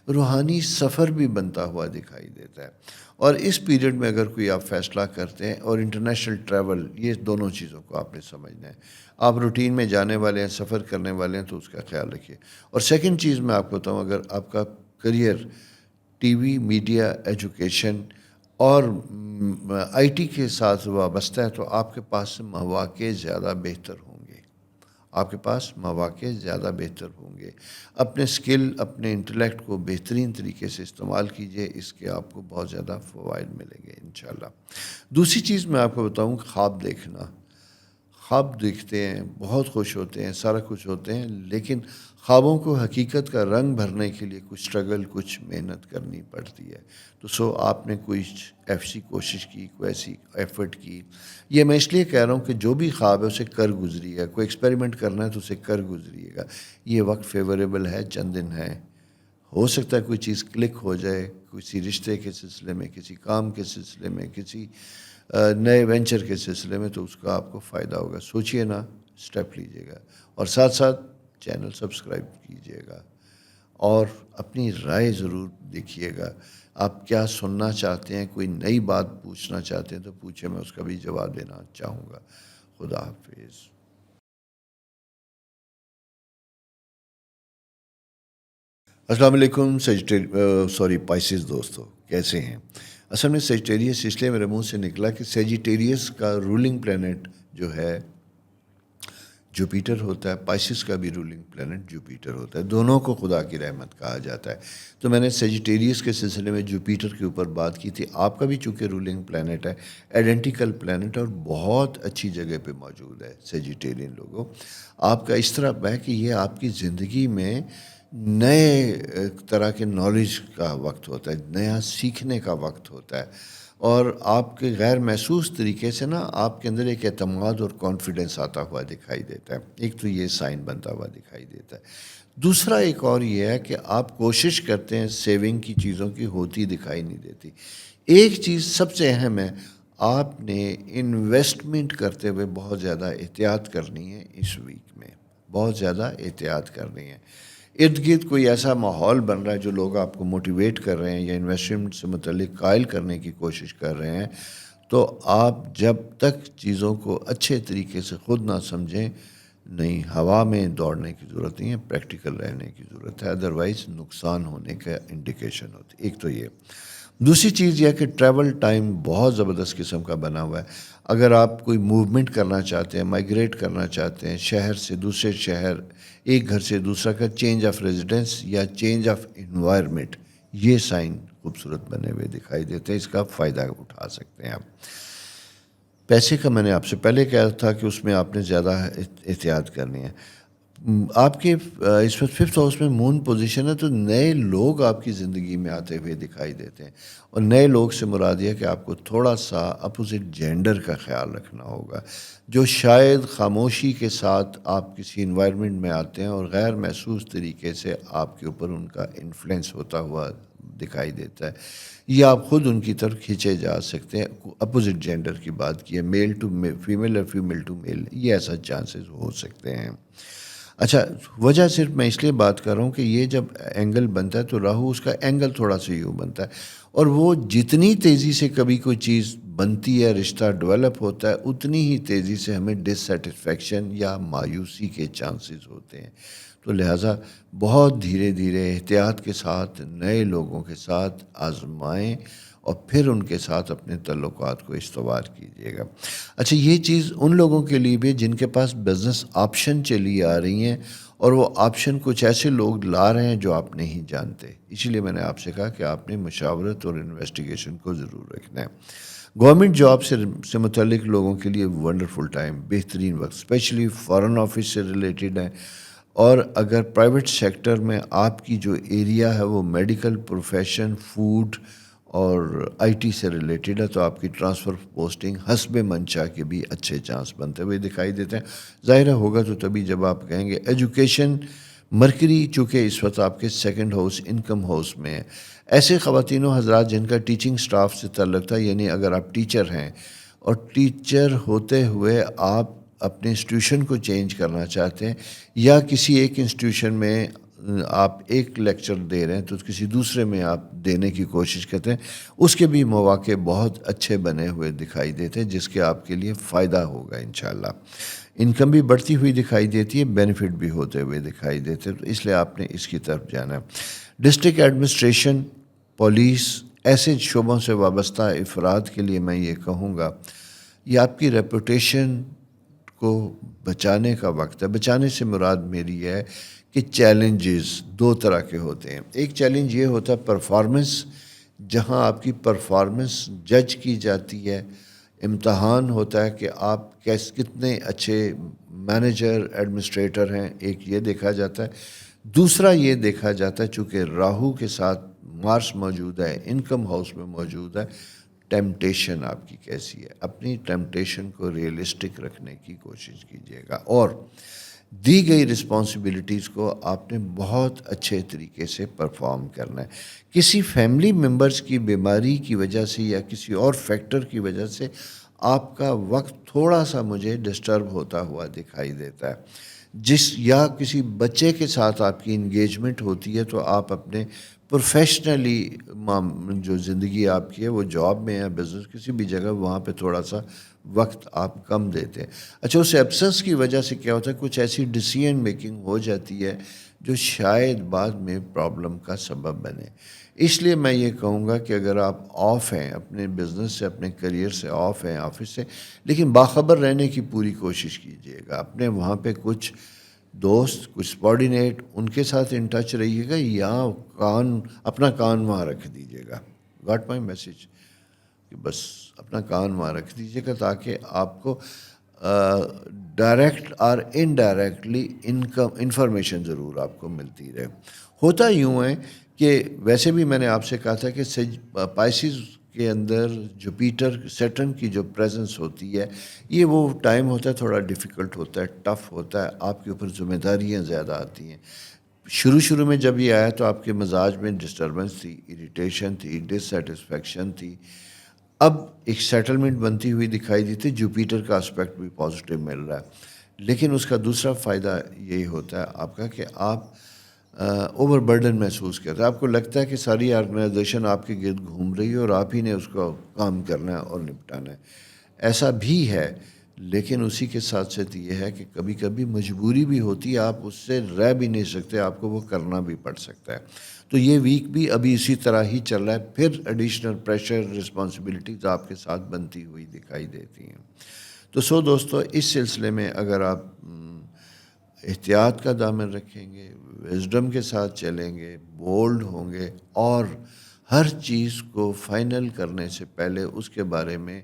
روحانی سفر بھی بنتا ہوا دکھائی دیتا ہے۔ اور اس پیریڈ میں اگر کوئی آپ فیصلہ کرتے ہیں، اور انٹرنیشنل ٹریول، یہ دونوں چیزوں کو آپ نے سمجھنا ہے۔ آپ روٹین میں جانے والے ہیں، سفر کرنے والے ہیں، تو اس کا خیال رکھیے۔ اور سیکنڈ چیز میں آپ کو بتاؤں، اگر آپ کا career T V, media, education اور آئی ٹی کے ساتھ وابستہ ہے، تو آپ کے پاس مواقع زیادہ بہتر ہوں گے۔ آپ کے پاس مواقع زیادہ بہتر ہوں گے۔ اپنے سکل، اپنے انٹلیکٹ کو بہترین طریقے سے استعمال کیجئے، اس کے آپ کو بہت زیادہ فوائد ملیں گے انشاءاللہ۔ دوسری چیز میں آپ کو بتاؤں، خواب دیکھنا۔ خواب دیکھتے ہیں، بہت خوش ہوتے ہیں، سارا کچھ ہوتے ہیں، لیکن خوابوں کو حقیقت کا رنگ بھرنے کے لیے کچھ اسٹرگل، کچھ محنت کرنی پڑتی ہے۔ تو آپ نے کوئی ایسی کوشش کی، کوئی ایسی ایفرٹ کی۔ یہ میں اس لیے کہہ رہا ہوں کہ جو بھی خواب ہے اسے کر گزریے گا، کوئی ایکسپیریمنٹ کرنا ہے تو اسے کر گزریے گا۔ یہ وقت فیوریبل ہے، چند دن ہے، ہو سکتا ہے کوئی چیز کلک ہو جائے، کسی رشتے کے سلسلے میں، کسی کام کے سلسلے میں، کسی نئے وینچر کے سلسلے میں، تو اس کا آپ کو فائدہ ہوگا۔ سوچئے نا، سٹیپ لیجئے گا، اور ساتھ ساتھ چینل سبسکرائب کیجئے گا، اور اپنی رائے ضرور دیکھیے گا۔ آپ کیا سننا چاہتے ہیں، کوئی نئی بات پوچھنا چاہتے ہیں تو پوچھیں، میں اس کا بھی جواب دینا چاہوں گا۔ خدا حافظ۔ السلام علیکم پائسز دوستو، کیسے ہیں؟ اصل میں سیجیٹیریس اس لیے میرے منہ سے نکلا کہ سیجیٹیریس کا رولنگ پلینٹ جو ہے جوپیٹر ہوتا ہے، پائسس کا بھی رولنگ پلینٹ جوپیٹر ہوتا ہے، دونوں کو خدا کی رحمت کہا جاتا ہے۔ تو میں نے سیجیٹیریس کے سلسلے میں جوپیٹر کے اوپر بات کی تھی۔ آپ کا بھی چونکہ رولنگ پلینٹ ہے، آئیڈینٹیکل پلینٹ، اور بہت اچھی جگہ پہ موجود ہے سیجیٹیرین لوگوں۔ آپ کا اس طرح ہے کہ یہ آپ کی زندگی میں نئے طرح کے نالج کا وقت ہوتا ہے، نیا سیکھنے کا وقت ہوتا ہے، اور آپ کے غیر محسوس طریقے سے نا آپ کے اندر ایک اعتماد اور کانفیڈنس آتا ہوا دکھائی دیتا ہے۔ ایک تو یہ سائن بنتا ہوا دکھائی دیتا ہے۔ دوسرا ایک اور یہ ہے کہ آپ کوشش کرتے ہیں، سیونگ کی چیزوں کی ہوتی دکھائی نہیں دیتی۔ ایک چیز سب سے اہم ہے، آپ نے انویسٹمنٹ کرتے ہوئے بہت زیادہ احتیاط کرنی ہے۔ اس ویک میں بہت زیادہ احتیاط کرنی ہے۔ ارد گرد کوئی ایسا ماحول بن رہا ہے جو لوگ آپ کو موٹیویٹ کر رہے ہیں یا انویسٹمنٹ سے متعلق قائل کرنے کی کوشش کر رہے ہیں، تو آپ جب تک چیزوں کو اچھے طریقے سے خود نہ سمجھیں، نہیں، ہوا میں دوڑنے کی ضرورت نہیں ہے، پریکٹیکل رہنے کی ضرورت ہے، ادروائز نقصان ہونے کا انڈیکیشن ہوتی ہے۔ ایک تو یہ۔ دوسری چیز یہ ہے کہ ٹریول ٹائم بہت زبردست قسم کا بنا ہوا ہے۔ اگر آپ کوئی موومنٹ کرنا چاہتے ہیں، مائیگریٹ کرنا چاہتے ہیں، شہر سے دوسرے شہر، ایک گھر سے دوسرا گھر، چینج آف ریزیڈنس یا چینج آف انوائرمنٹ، یہ سائن خوبصورت بنے ہوئے دکھائی دیتے ہیں، اس کا فائدہ اٹھا سکتے ہیں آپ۔ پیسے کا میں نے آپ سے پہلے کہا تھا کہ اس میں آپ نے زیادہ احتیاط کرنی ہے۔ آپ کے اس وقت 5th ہاؤس میں مون پوزیشن ہے، تو نئے لوگ آپ کی زندگی میں آتے ہوئے دکھائی دیتے ہیں، اور نئے لوگ سے مراد یہ کہ آپ کو تھوڑا سا اپوزٹ جینڈر کا خیال رکھنا ہوگا، جو شاید خاموشی کے ساتھ آپ کسی انوائرمنٹ میں آتے ہیں اور غیر محسوس طریقے سے آپ کے اوپر ان کا انفلوئنس ہوتا ہوا دکھائی دیتا ہے، یا آپ خود ان کی طرف کھینچے جا سکتے ہیں۔ اپوزٹ جینڈر کی بات کی ہے، میل ٹو فیمیل اور فیمیل ٹو میل، یہ ایسا چانسز ہو سکتے ہیں۔ اچھا، وجہ صرف میں اس لیے بات کر رہا ہوں کہ یہ جب اینگل بنتا ہے تو راہو اس کا اینگل تھوڑا سا یوں بنتا ہے، اور وہ جتنی تیزی سے کبھی کوئی چیز بنتی ہے، رشتہ ڈیولپ ہوتا ہے، اتنی ہی تیزی سے ہمیں ڈسسیٹسفیکشن یا مایوسی کے چانسز ہوتے ہیں. تو لہٰذا بہت دھیرے دھیرے احتیاط کے ساتھ نئے لوگوں کے ساتھ آزمائیں اور پھر ان کے ساتھ اپنے تعلقات کو استوار کیجیے گا. اچھا، یہ چیز ان لوگوں کے لیے بھی جن کے پاس بزنس آپشن چلی آ رہی ہیں اور وہ آپشن کچھ ایسے لوگ لا رہے ہیں جو آپ نہیں جانتے. اسی لیے میں نے آپ سے کہا کہ آپ نے مشاورت اور انویسٹیگیشن کو ضرور رکھنا ہے. گورنمنٹ جاب سے متعلق لوگوں کے لیے ونڈرفل ٹائم، بہترین وقت، اسپیشلی فارن آفس سے ریلیٹڈ ہے. اور اگر پرائیویٹ سیکٹر میں آپ کی جو ایریا ہے وہ میڈیکل، پروفیشن، فوڈ اور آئی ٹی سے ریلیٹڈ ہے تو آپ کی ٹرانسفر پوسٹنگ حسب منشا کے بھی اچھے چانس بنتے ہوئے دکھائی دیتے ہیں. ظاہر ہوگا تو تبھی جب آپ کہیں گے. ایجوکیشن، مرکری چونکہ اس وقت آپ کے سیکنڈ ہاؤس، انکم ہاؤس میں ہے، ایسے خواتین و حضرات جن کا ٹیچنگ سٹاف سے تعلق تھا، یعنی اگر آپ ٹیچر ہیں اور ٹیچر ہوتے ہوئے آپ اپنے انسٹیٹیوشن کو چینج کرنا چاہتے ہیں یا کسی ایک انسٹیٹیوشن میں آپ ایک لیکچر دے رہے ہیں تو کسی دوسرے میں آپ دینے کی کوشش کرتے ہیں، اس کے بھی مواقع بہت اچھے بنے ہوئے دکھائی دیتے ہیں جس کے آپ کے لیے فائدہ ہوگا انشاءاللہ. انکم بھی بڑھتی ہوئی دکھائی دیتی ہے، بینیفٹ بھی ہوتے ہوئے دکھائی دیتے ہیں، تو اس لیے آپ نے اس کی طرف جانا ہے. ڈسٹرکٹ ایڈمنسٹریشن، پولیس، ایسے شعبوں سے وابستہ افراد کے لیے میں یہ کہوں گا یہ آپ کی ریپوٹیشن کو بچانے کا وقت ہے. بچانے سے مراد میری ہے کہ چیلنجز دو طرح کے ہوتے ہیں. ایک چیلنج یہ ہوتا ہے پرفارمنس، جہاں آپ کی پرفارمنس جج کی جاتی ہے، امتحان ہوتا ہے کہ آپ کتنے اچھے مینیجر، ایڈمنسٹریٹر ہیں، ایک یہ دیکھا جاتا ہے. دوسرا یہ دیکھا جاتا ہے چونکہ راہو کے ساتھ مارس موجود ہے، انکم ہاؤس میں موجود ہے، ٹیمپٹیشن آپ کی کیسی ہے. اپنی ٹیمپٹیشن کو ریئلسٹک رکھنے کی کوشش کیجیے گا اور دی گئی رسپانسبلٹیز کو آپ نے بہت اچھے طریقے سے پرفارم کرنا ہے. کسی فیملی ممبرز کی بیماری کی وجہ سے یا کسی اور فیکٹر کی وجہ سے آپ کا وقت تھوڑا سا مجھے ڈسٹرب ہوتا ہوا دکھائی دیتا ہے. یا کسی بچے کے ساتھ آپ کی انگیجمنٹ ہوتی ہے تو آپ اپنے پروفیشنلی جو زندگی آپ کی ہے وہ جاب میں یا بزنس کسی بھی جگہ وہاں پہ تھوڑا سا وقت آپ کم دیتے ہیں. اچھا، اس ایبسنس کی وجہ سے کیا ہوتا ہے کچھ ایسی ڈیسیژن میکنگ ہو جاتی ہے جو شاید بعد میں پرابلم کا سبب بنے. اس لیے میں یہ کہوں گا کہ اگر آپ آف ہیں اپنے بزنس سے، اپنے کریئر سے آف ہیں، آفس سے، لیکن باخبر رہنے کی پوری کوشش کیجیے گا. اپنے وہاں پہ کچھ دوست، کچھ سبارڈینیٹ، ان کے ساتھ ان ٹچ رہیے گا یا اپنا کان وہاں رکھ دیجیے گا. گاٹ مائی میسج کہ بس اپنا کان وہاں رکھ دیجیے گا تاکہ آپ کو ڈائریکٹ اور انڈائریکٹلی انفارمیشن ضرور آپ کو ملتی رہے. ہوتا یوں ہے کہ ویسے بھی میں نے آپ سے کہا تھا کہ پائسیز کے اندر جوپیٹر، سیٹرن کی جو پریزنس ہوتی ہے یہ وہ ٹائم ہوتا ہے تھوڑا ڈیفیکلٹ ہوتا ہے، ٹف ہوتا ہے، آپ کے اوپر ذمہ داریاں زیادہ آتی ہیں. شروع میں جب یہ آیا تو آپ کے مزاج میں ڈسٹربنس تھی، اریٹیشن تھی، ڈسسیٹسفیکشن تھی. اب ایک سیٹلمنٹ بنتی ہوئی دکھائی دیتی، جوپیٹر کا اسپیکٹ بھی پازیٹیو مل رہا ہے. لیکن اس کا دوسرا فائدہ یہی ہوتا ہے آپ کا کہ آپ اوور برڈن محسوس کرتے ہیں. آپ کو لگتا ہے کہ ساری آرگنائزیشن آپ کے گرد گھوم رہی ہے اور آپ ہی نے اس کو کام کرنا ہے اور نپٹانا ہے. ایسا بھی ہے، لیکن اسی کے ساتھ ساتھ یہ ہے کہ کبھی کبھی مجبوری بھی ہوتی ہے، آپ اس سے رہ بھی نہیں سکتے، آپ کو وہ کرنا بھی پڑ سکتا ہے. تو یہ ویک بھی ابھی اسی طرح ہی چل رہا ہے. پھر ایڈیشنل پریشر، رسپانسبلٹیز آپ کے ساتھ بنتی ہوئی دکھائی دیتی ہیں. تو دوستو، اس سلسلے میں اگر آپ احتیاط کا دامن رکھیں گے، وزڈم کے ساتھ چلیں گے، بولڈ ہوں گے اور ہر چیز کو فائنل کرنے سے پہلے اس کے بارے میں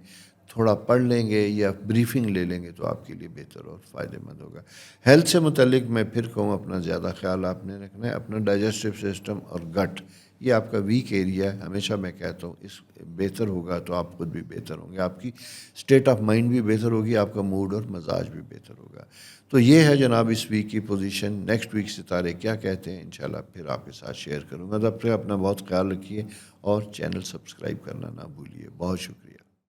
تھوڑا پڑھ لیں گے یا بریفنگ لے لیں گے تو آپ کے لیے بہتر اور فائدہ مند ہوگا. ہیلتھ سے متعلق میں پھر کہوں اپنا زیادہ خیال آپ نے رکھنا ہے. اپنا ڈائجسٹو سسٹم اور گٹ، یہ آپ کا ویک ایریا ہے. ہمیشہ میں کہتا ہوں اس بہتر ہوگا تو آپ خود بھی بہتر ہوں گے، آپ کی اسٹیٹ آف مائنڈ بھی بہتر ہوگی، آپ کا موڈ اور مزاج بھی بہتر ہوگا. تو یہ ہے جناب اس ویک کی پوزیشن. نیکسٹ ویک ستارے کیا کہتے ہیں انشاءاللہ پھر آپ کے ساتھ شیئر کروں گا. تب تک اپنا بہت خیال رکھیے اور چینل سبسکرائب کرنا نہ بھولیے. بہت شکریہ.